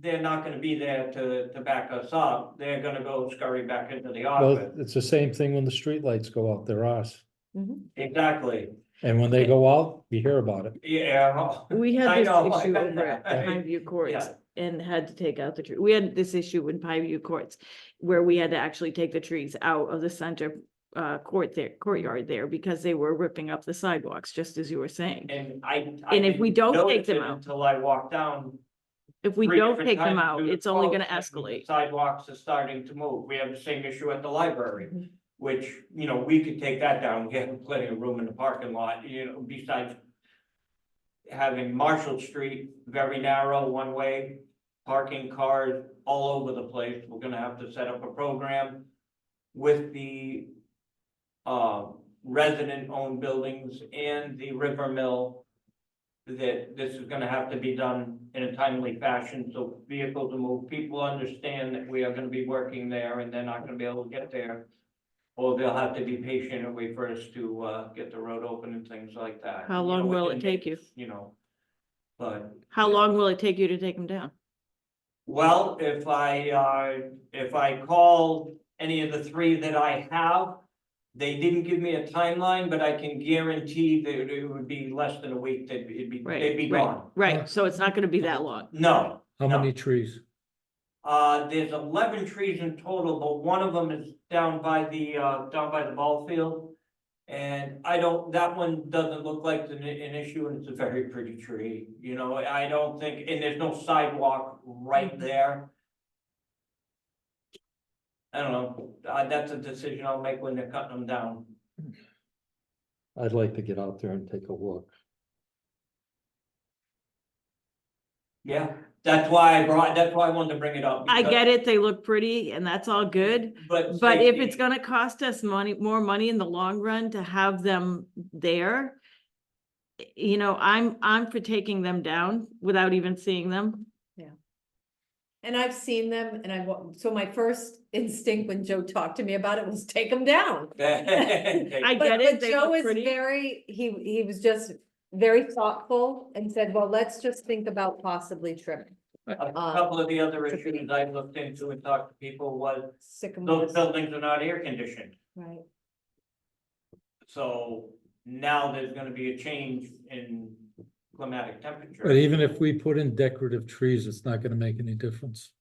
they're not gonna be there to back us up, they're gonna go scurry back into the well, office. it's the same thing when the streetlights go out, they're ours. Mhm. Exactly, And when they go out, we hear about it. yeah. We had I this know, I issue got over at that. Pineview Courts Yeah. and had to take out the tree. We had this issue in Pineview Courts where we had to actually take the trees out of the center courtyard there because they were ripping up the sidewalks, just as you were saying. And I And if we didn't don't notice take them it out- until I walked down. If we 3 don't different take them times out, through the it's only gonna quotes, and escalate. Sidewalks are starting to move, we have the same issue at the library. Mhm. Which, we could take that down, we have plenty of room in the parking lot, besides. Having Marshall Street, very narrow, one way, parking cars all over the place, we're gonna have to set up a program. With the resident-owned buildings and the River Mill. That this is gonna have to be done in a timely fashion, so vehicles will move, people understand that we are gonna be working there and they're not gonna be able to get there. Or they'll have to be patient and wait for us to get the road open and things like that. How long will it within take you? days, But, How long will it take you to take them down? well, if I call any of the 3 that I have. They didn't give me a timeline, but I can guarantee that it would be less than a week, they'd be Right, gone. right. So it's not gonna be that long. No, How no. many trees? There's 11 trees in total, but one of them is down by the ball field. And that one doesn't look like an issue, and it's a very pretty tree, I don't think, and there's no sidewalk right there. I don't know, that's a decision I'll make when they're cutting them down. I'd like to get out there and take a look. Yeah, that's why I wanted to bring it up. I because- get it, they look pretty and that's all good. But if it's safety- gonna cost us more money in the long run to have them there. I'm for taking them down without even seeing them. And I've seen them so my first instinct when Joe talked to me about it was take them down. I But, get it, but they Joe look is pretty. he was just very thoughtful and said, well, let's just think about possibly trimming. A couple of the other issues I looked into and talked to people was, those Sycamores, buildings are not air conditioned. right? So now there's gonna be a change in climatic temperature. But even if we put in decorative trees, it's not gonna make any difference.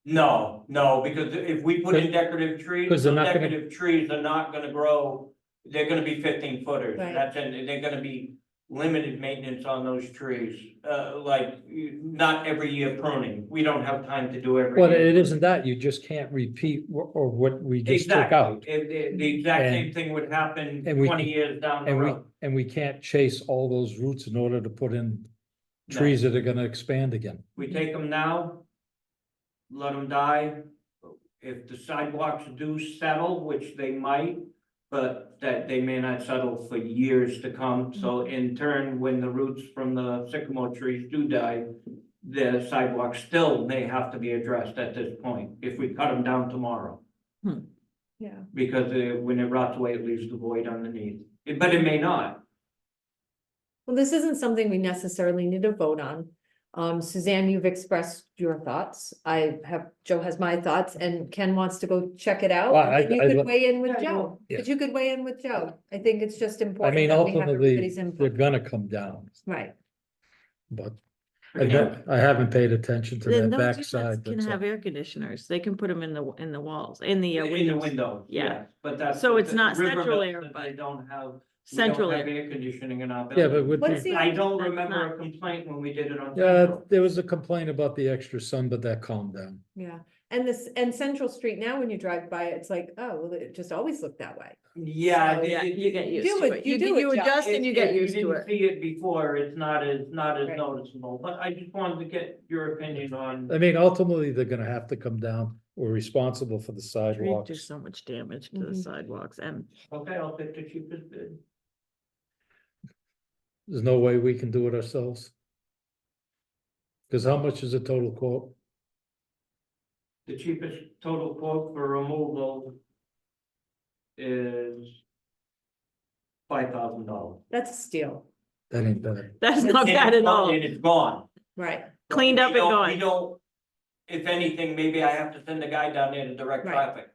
No, because if we put in decorative trees, 'Cause those they're not gonna- decorative trees are not gonna grow. They're gonna be 15 footers, Right. and they're gonna be limited maintenance on those trees. Not every year pruning, we don't have time to do every Well, year. it isn't that, you just can't repeat or what we just took out. The exact And- same thing would happen and we 20 can- years down the And road. we can't chase all those roots in order to put in trees that are gonna expand again. We take them now, let them die. If the sidewalks do settle, which they might, but that they may not settle for years to come. So in turn, when the roots from the sycamore trees do die, the sidewalks still may have to be addressed at this point, if we cut them down tomorrow. Yeah. Because when it rots away, it leaves the void underneath, but it may not. Well, this isn't something we necessarily need to vote on. Suzanne, you've expressed your thoughts. Joe has my thoughts, and Ken wants to go check it out. Well, and then You I could lo- weigh in with Yeah, Joe, yeah. but you could weigh in with Joe. I think it's just I important. mean, that we have ultimately, everybody's they're input. gonna come down, Right, but I haven't paid attention to Then that those backside. units can that's all. have air conditioners. They can put them in the walls, in the In the windows. window, Yeah. yes, but that's. So it's the not river central belt air, that but They don't have. Central We don't have air. air conditioning in our Yeah, building. but with What's the, the- I don't That's remember not- a complaint when we did it on. yeah, Central. there was a complaint about the extra sun, but that calmed down. yeah. And this, and Central Street now, when you drive by it, it's like, oh, well, it just always looked that way. Yeah. Oh, yeah, you get used do to it- it. you do it, You Josh. adjust and you get If used to didn't it. see it before, it's not as Right. noticeable, but I just wanted to get your opinion on. I mean, ultimately, they're gonna have to come down. We're responsible for the Trees sidewalks. do so much damage to the Mhm. sidewalks and Okay, I'll pick the cheapest bid. There's no way we can do it ourselves. Cause how much is a total quote? The cheapest total quote for removal is $5,000. That's a steal, That ain't bad. that's not bad at all. And it's gone. right? Cleaned up We and don't- We gone. don't, if anything, maybe I have to send a guy down there to direct Right. traffic.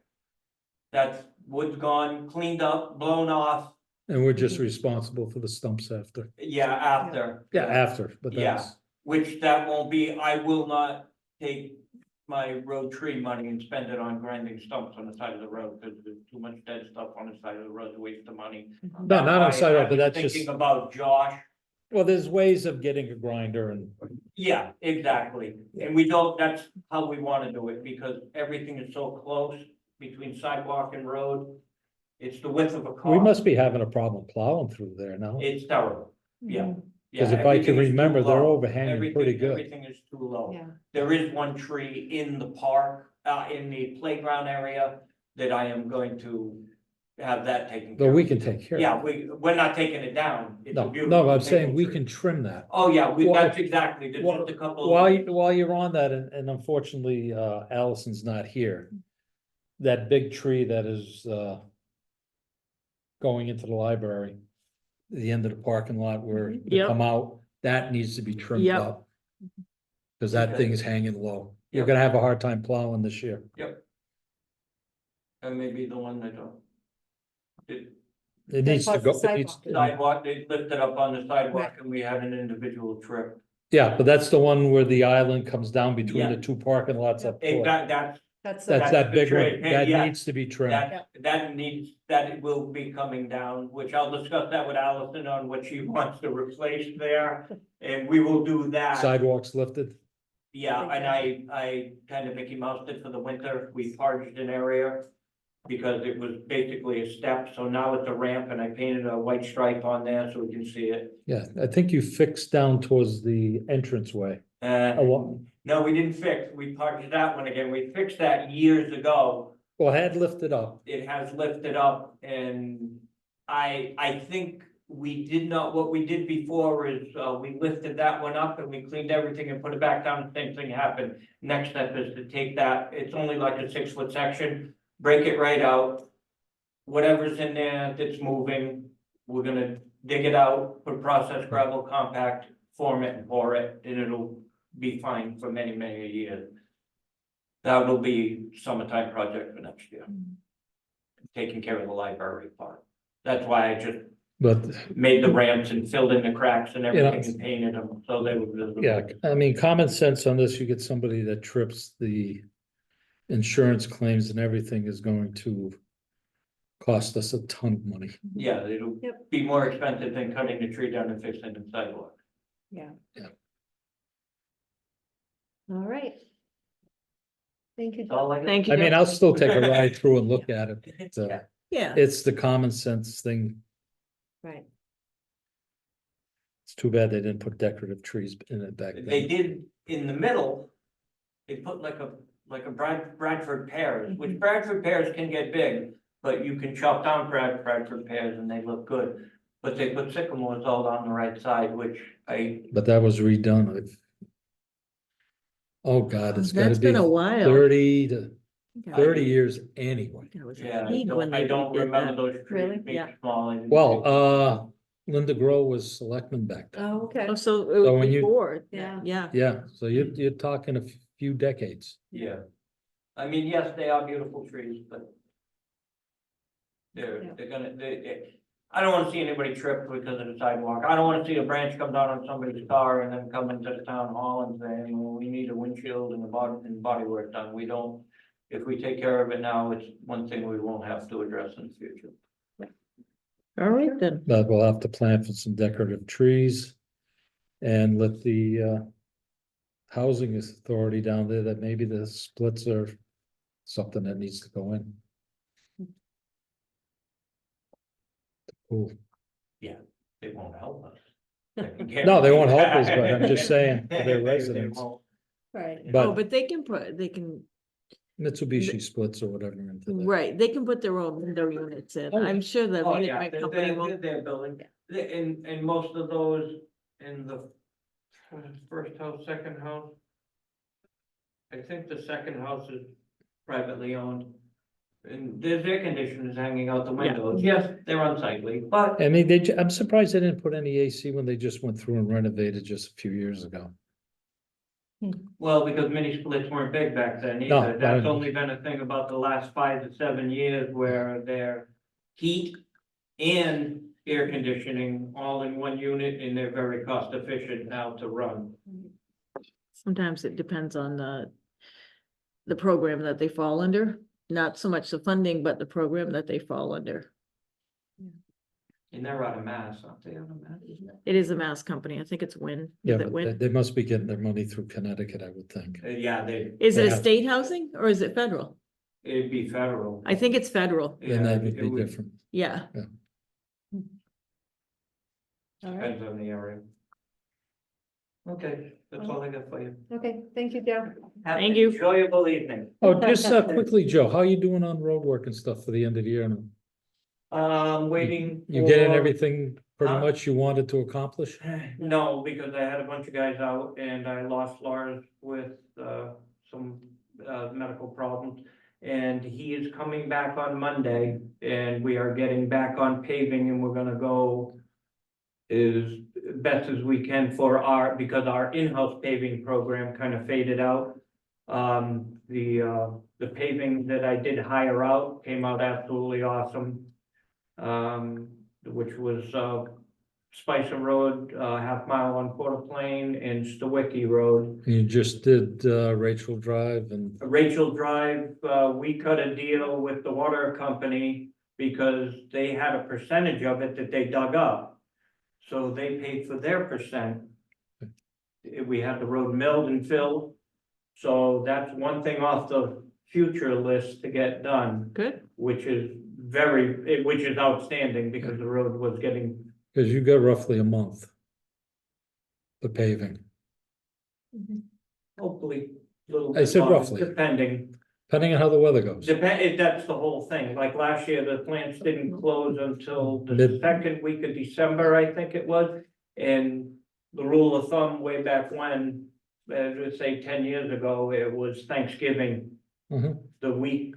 That's wood's gone, cleaned up, blown off, And we're just responsible for the stumps after. yeah, after. Yeah, after, but Yeah. that's, Which that won't be, I will not take my road tree money and spend it on grinding stumps on the side of the road, because there's too much dead stuff on the side of the road, to waste the money. no, not on the That's why sidewalk, I but was that's just, thinking about Josh. well, there's ways of getting a grinder and, Yeah, exactly, and we don't, that's how we wanna do it, because everything is so close between sidewalk and road. It's the width of a car. we must be having a problem plowing through there now. It's terrible, yeah. Cause Yeah, if I can everything is too remember, they're low. overhanging pretty good. Everything is too low. Yeah. There is one tree in the park, in the playground area, that I am going to have that taken care But of. we can take care of it. Yeah, we're not taking it down. It's a No, beautiful no, I'm saying maple we tree. can trim that. Oh, yeah, While- that's exactly, there's just a couple. While you're on that, and unfortunately, Allison's not here. That big tree that is, going into the library, the end of the parking lot where they Yep. come out, that needs to be trimmed Yep. up. Cause that Okay. thing is hanging low. You're Yep. gonna have a hard time plowing this year. That may be the one that, the It needs to plus go, the it needs, sidewalk, they lifted up on the sidewalk and we had an individual trip. yeah, but that's the one where the island comes down between Yeah. the two parking lots up. In north. fact, that's, That's, That's a- that big the one. tree. That Yeah. needs to be trimmed. that needs, that will be coming down, which I'll discuss that with Allison on what she wants to replace there. And we will do that. Sidewalks lifted. Yeah, and I kind of Mickey Moused it for the winter. We parged an area because it was basically a step. So now it's a ramp and I painted a white stripe on there so we can see it. Yeah, I think you fixed down towards the entranceway. Well, No, we didn't fix. We parged that one again. We fixed that years ago. I had lifted up. It has lifted up and I think we did not, what we did before is, we lifted that one up and we cleaned everything and put it back down, same thing happened. Next step is to take that, it's only like a 6-foot section, break it right out. Whatever's in there that's moving, we're gonna dig it out, put processed gravel compact, form it and pour it, and it'll be fine for many, many years. That will be summertime project for next year. Taking care of the library part. That's why I just But made the ramps and filled in the cracks and know, everything and painted them, so they were visible. yeah, I mean, common sense on this, you get somebody that trips the insurance claims and everything is going to cost us a ton of money. Yeah, it'll Yep. be more expensive than cutting the tree down and fixing the sidewalk. yeah. Yeah. All right. Thank you. That's all I got. Thank you. I mean, I'll still take a ride through and look at it. It's, Yeah, it's the common sense thing. Right, It's too bad they didn't put decorative trees in it back They then. did in the middle, they put like a Bradford pears, which Bradford pears can get big, but you can chop down Bradford pears and they look good. But they put sycamores all down the right side, which But that was redone. Oh, God, it's gotta that's be been a while. 30 to 30 years anyway. It was a yeah, peak when I they don't redid remember that. those trees Really? being Yeah. small. I didn't Well, think- Linda Grow was selectman back then. oh, okay, Oh, so it So was when you- before, yeah. yeah. Yeah, so you're talking a few decades. Yeah, I mean, yes, they are beautiful trees, but. Yeah. They're gonna, I don't wanna see anybody trip because of the sidewalk, I don't wanna see a branch come down on somebody's car and then come into the town hall and say, well, we need a windshield and body work done, we don't. If we take care of it now, it's one thing we won't have to address in the future. All right then. But we'll have to plant for some decorative trees. And let the housing authority down there that maybe the splits are something that needs to go in. Cool. They won't help us. No, they won't help us, but I'm just saying for their They residents. won't. Right. Oh, But but they can, Mitsubishi splits or whatever into that. right, they can put their own window units in. Oh, yeah. I'm sure the Oh, yeah, management company won't. they're building, and most of those in the first house, second house. I think the second house is privately owned. And there's air conditioners hanging out the Yeah. windows, yes, they're unsightly, but, I mean, I'm surprised they didn't put any AC when they just went through and renovated just a few years ago. well, because mini splits weren't big back then No, either. That's I- only been a thing about the last 5 to 7 years where their heat and air conditioning all in one unit, and they're very cost efficient now to run. Sometimes it depends on the program that they fall under, not so much the funding, but the program that they fall under. And they're out of Mass, aren't they out of Mass? It is a mass company. I think it's Win. Yeah, Is it but Win? they must be getting their money through Connecticut, I would think. Yeah, Is they it a have- state housing or is it federal? it'd be federal. I think it's federal. Then Yeah, that would it be different. Yeah. All right. Depends on the area. Okay, that's all I got for you. Okay, thank you, Joe. Have Thank an you. enjoyable evening. Oh, just quickly, Joe, how you doing on road work and stuff for the end of the year now? Waiting. You getting for- everything pretty Huh? much you wanted to accomplish? No, because I had a bunch of guys out and I lost Lars with some medical problems. And he is coming back on Monday and we are getting back on paving and we're gonna go as best as we can for because our in-house paving program kind of faded out. The paving that I did hire out came out absolutely awesome. Which was Spicer Road, half mile on Porter Plain, and Stawicki Road. You just did Rachel Drive and Rachel Drive, we cut a deal with the water company because they had a percentage of it that they dug up. So they paid for their percent. We had the road milled and filled. So that's one thing off the future list to get done, Good. which is which is outstanding because the road was getting. because you got roughly a month. The paving, Hopefully, a little I bit said longer, roughly. depending, depending on how the weather goes. that's the whole thing, like last year, the plants didn't close until the Mid- second week of December, I think it was. And the rule of thumb way back when, let's say 10 years ago, it was Thanksgiving. Mhm. The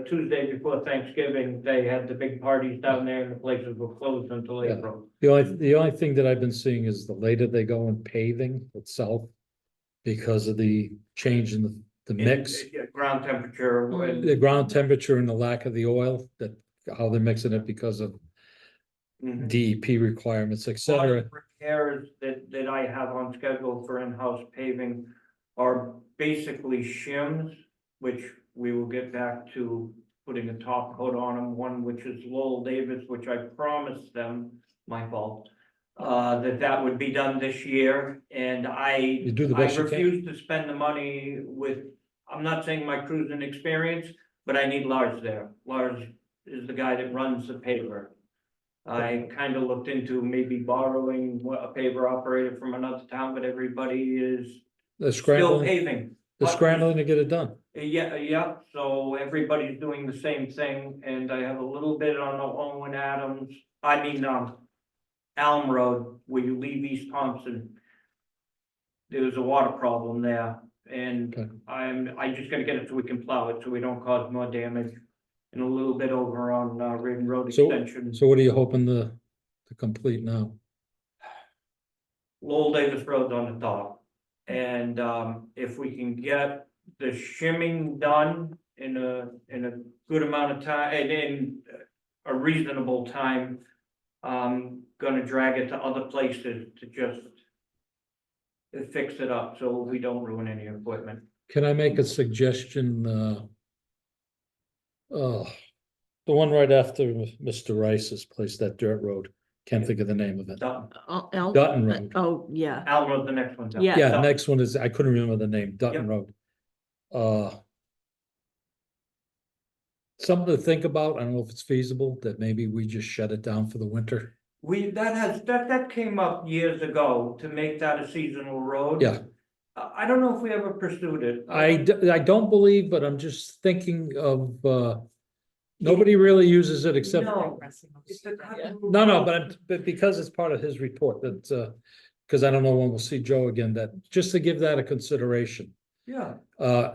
Tuesday before Thanksgiving, they had the big parties down there and the places were closed until Yeah. April. The only thing that I've been seeing is the later they go in paving itself. Because of the change in the mix, And, ground temperature. the ground temperature and the lack of the oil, that how they're mixing it because of Mhm. DEP requirements, et Lot cetera. of repairs that I have on schedule for in-house paving are basically shims, which we will get back to putting a top coat on them, one which is Lowell Davis, which I promised them, my fault. That would be done this year, and You do the best you can. refuse to spend the money I'm not saying my crew's inexperienced, but I need Lars there. Lars is the guy that runs the paver. I kind of looked into maybe borrowing a paver operator from another town, but everybody is They're still scrambling, paving. they're scrambling to get it done. Yeah, so everybody's doing the same thing, and I have a little bit on the Owen Adams, Elm Road, where you leave East Thompson. There's a water problem there, and Okay. I just gotta get it so we can plow it, so we don't cause more damage. And a little bit over on, Ridden Road So- Extension, So what are you hoping to complete now? Lowell Davis Road's on the top. And, if we can get the shimming done in a good amount of time, and in a reasonable time, gonna drag it to other places to just fix it up so we don't ruin any equipment. Can I make a suggestion? The one right after Mr. Rice's place, that dirt road, can't think of the name of it. Dutton Road. Oh, yeah. Al Road, the next one. down. Yeah. Yeah, next one is, I couldn't remember the name, Dutton Yep. Road. something to think about. I don't know if it's feasible, that maybe we just shut it down for the winter. That came up years ago to make that a seasonal road. Yeah, I don't know if we ever pursued it. I don't believe, but I'm just thinking of, nobody really uses it except. No. It's a cut and move No, road. but because it's part of his report, that, because I don't know when we'll see Joe again, that, just to give that a consideration. Yeah,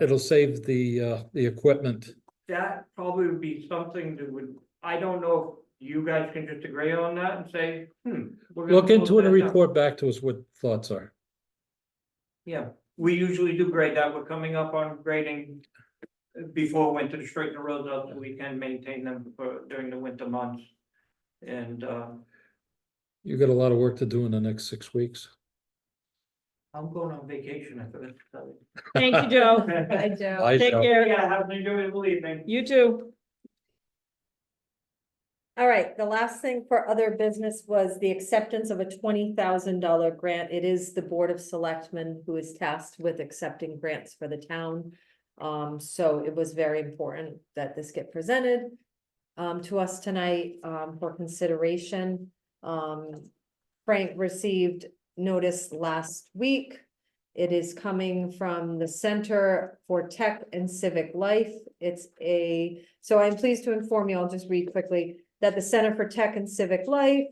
It'll save the equipment. that probably would be something that would, I don't know if you guys can just agree on that and say, we're gonna Look into it and close that down. report back to us what thoughts are. Yeah, we usually do grade that. We're coming up on grading before winter to straighten the roads out so we can maintain them during the winter months. And, You got a lot of work to do in the next 6 weeks. I'm going on vacation, I forgot to tell you. Thank you, Joe. Hi, Joe. Bye, Take Joe. care. Yeah, have an enjoyable evening. You too. All right, the last thing for other business was the acceptance of a $20,000 grant. It is the Board of Selectmen who is tasked with accepting grants for the town. So it was very important that this get presented to us tonight for consideration. Frank received notice last week. It is coming from the Center for Tech and Civic Life. So I'm pleased to inform you, I'll just read quickly, that the Center for Tech and Civic Life,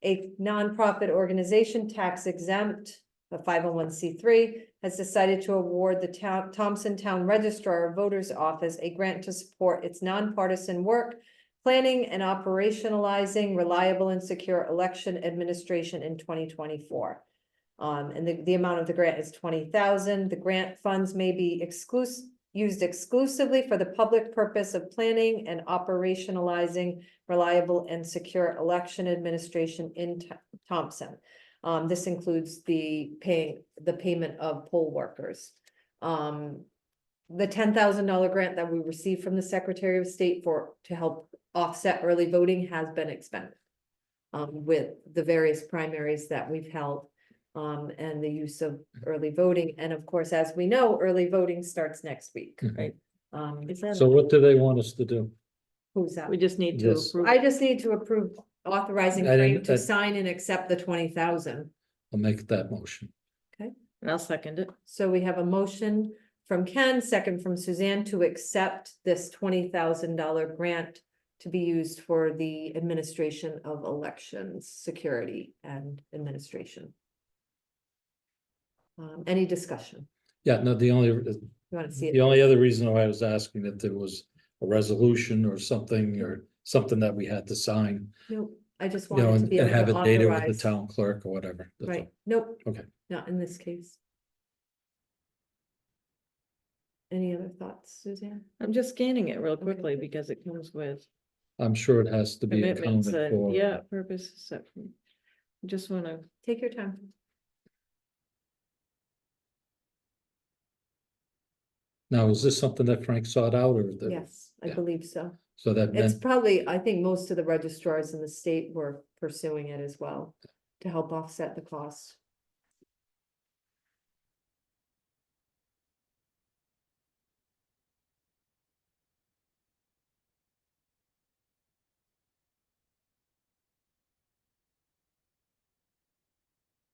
a nonprofit organization tax exempt, a 501c3, has decided to award the Thompson Town Registrar of Voters Office a grant to support its nonpartisan work, planning and operationalizing reliable and secure election administration in 2024. And the amount of the grant is 20,000. The grant funds may be used exclusively for the public purpose of planning and operationalizing reliable and secure election administration in Thompson. This includes the payment of poll workers. The $10,000 grant that we received from the Secretary of State to help offset early voting has been expended with the various primaries that we've held. And the use of early voting. And of course, as we know, early voting starts next week, Mhm. right? Is that, So what do they want us to do? Who's that? we just need to Yes. approve. I just need to approve authorizing I Frank didn't- to I- sign and accept the 20,000. I'll make that motion. And I'll second it. So we have a motion from Ken, second from Suzanne to accept this $20,000 grant to be used for the administration of elections, security and administration. Any discussion? Yeah, no, You want to see the it? only other reason why I was asking if there was a resolution or something that we had to sign, Nope, I just you know, wanted to and be able have to it dated with the authorize. town clerk or whatever. That's all. Right, nope. Okay. Not in this case. Any other thoughts, Suzanne? I'm just scanning it real quickly because it comes with I'm sure it has to be commitments accounted and, for. yeah, purposes set from. Just wanna, Take your time. Now, is this something that Frank sought out or? Yes, I yeah. believe so. So that It's meant, probably, I think most of the registrars in the state were pursuing it as well to help offset the costs.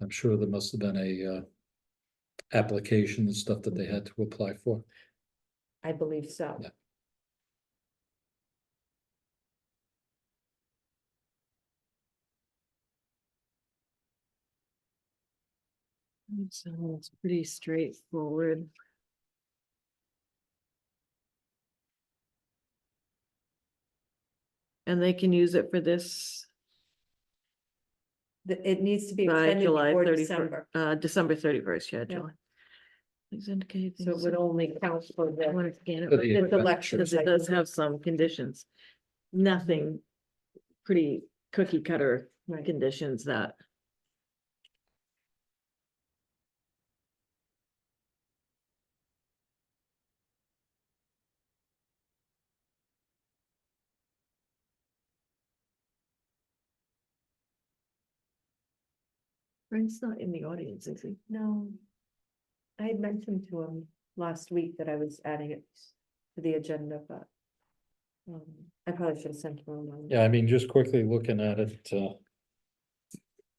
I'm sure there must have been a application and stuff that they had to apply for. I believe so. Yeah. so it's pretty straightforward. And they can use it for this It needs to be by extended July before 31st, December, December 31st, yeah, Yeah. July. Please indicate. so it would only count for I the, want to scan it, For but the it- the election because it does have some conditions. Nothing pretty cookie cutter Right. conditions that. Frank's not in the audience, is he? No. I had mentioned to him last week that I was adding it to the agenda, but I probably should have sent one on. Yeah, I mean, just quickly looking at it,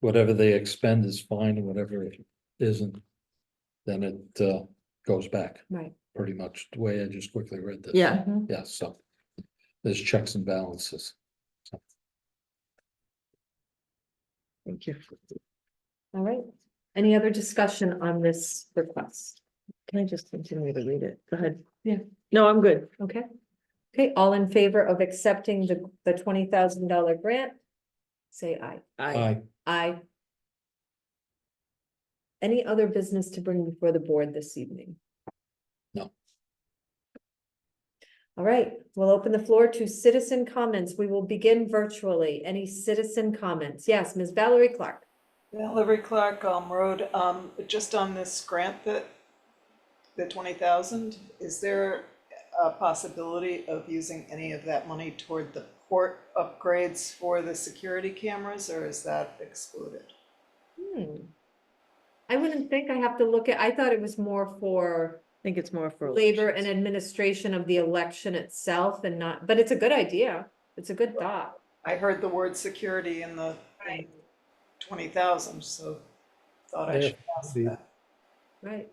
whatever they expend is fine, and whatever it isn't, then it, goes back, Right. pretty much, the way I just quickly read this. Yeah. Mhm. Yeah, so, there's checks and balances. Thank you. All right. Any other discussion on this request? Can I just continue to read it? Go ahead. Yeah. No, I'm good. Okay. Okay, all in favor of accepting the $20,000 grant? Say aye. Aye. Aye. Any other business to bring before the board this evening? No. All right, we'll open the floor to citizen comments. We will begin virtually. Any citizen comments? Yes, Ms. Valerie Clark. Valerie Clark, Road, just on this grant that, the 20,000, is there a possibility of using any of that money toward the port upgrades for the security cameras, or is that excluded? I wouldn't think I have to look at, I thought it was more for I think it's more for. labor and elections. administration of the election itself and not, but it's a good idea. It's a good thought. I heard the word security in the in 20,000, so thought I Yeah, should ask the- that. Right.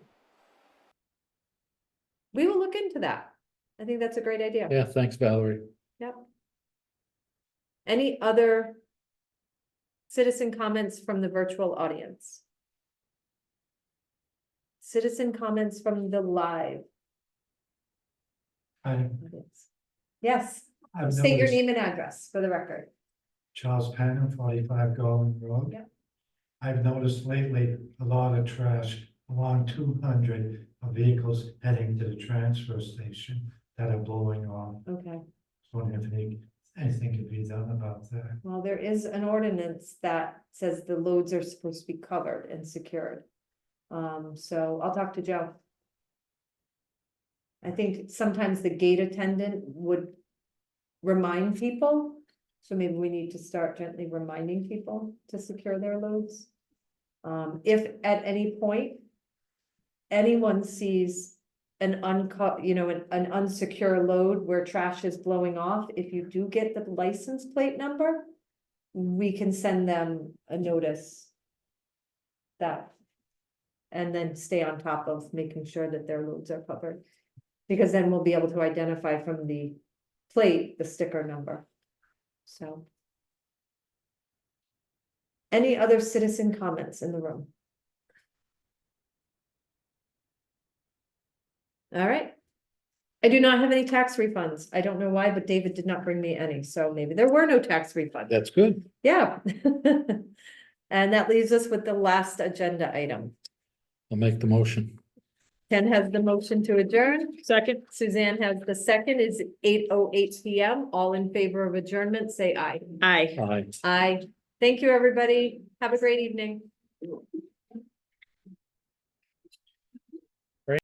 We will look into that. I think that's a great idea. Yeah, thanks, Valerie. Yep. Any other citizen comments from the virtual audience? Citizen comments from the live audience? Yes, I've state your noticed name and address for the record. Charles Penn, 45 Golden Road. Yep. I've noticed lately a lot of trash along 200 of vehicles heading to the transfer station that are blowing off. Okay, Wondering if anything could be done about that. well, there is an ordinance that says the loads are supposed to be covered and secured. So I'll talk to Joe. I think sometimes the gate attendant would remind people. So maybe we need to start gently reminding people to secure their loads. If at any point anyone sees an an unsecure load where trash is blowing off, if you do get the license plate number, we can send them a notice that, and then stay on top of making sure that their loads are covered. Because then we'll be able to identify from the plate, the sticker number. So. Any other citizen comments in the room? All right. I do not have any tax refunds. I don't know why, but David did not bring me any, so maybe there were no tax refunds. That's good. Yeah. And that leaves us with the last agenda item. I'll make the motion. Ken has the motion to adjourn. Second. Suzanne has the second. Is 8:08 PM. All in favor of adjournment, say aye. Aye. Aye. Aye. Thank you, everybody. Have a great evening.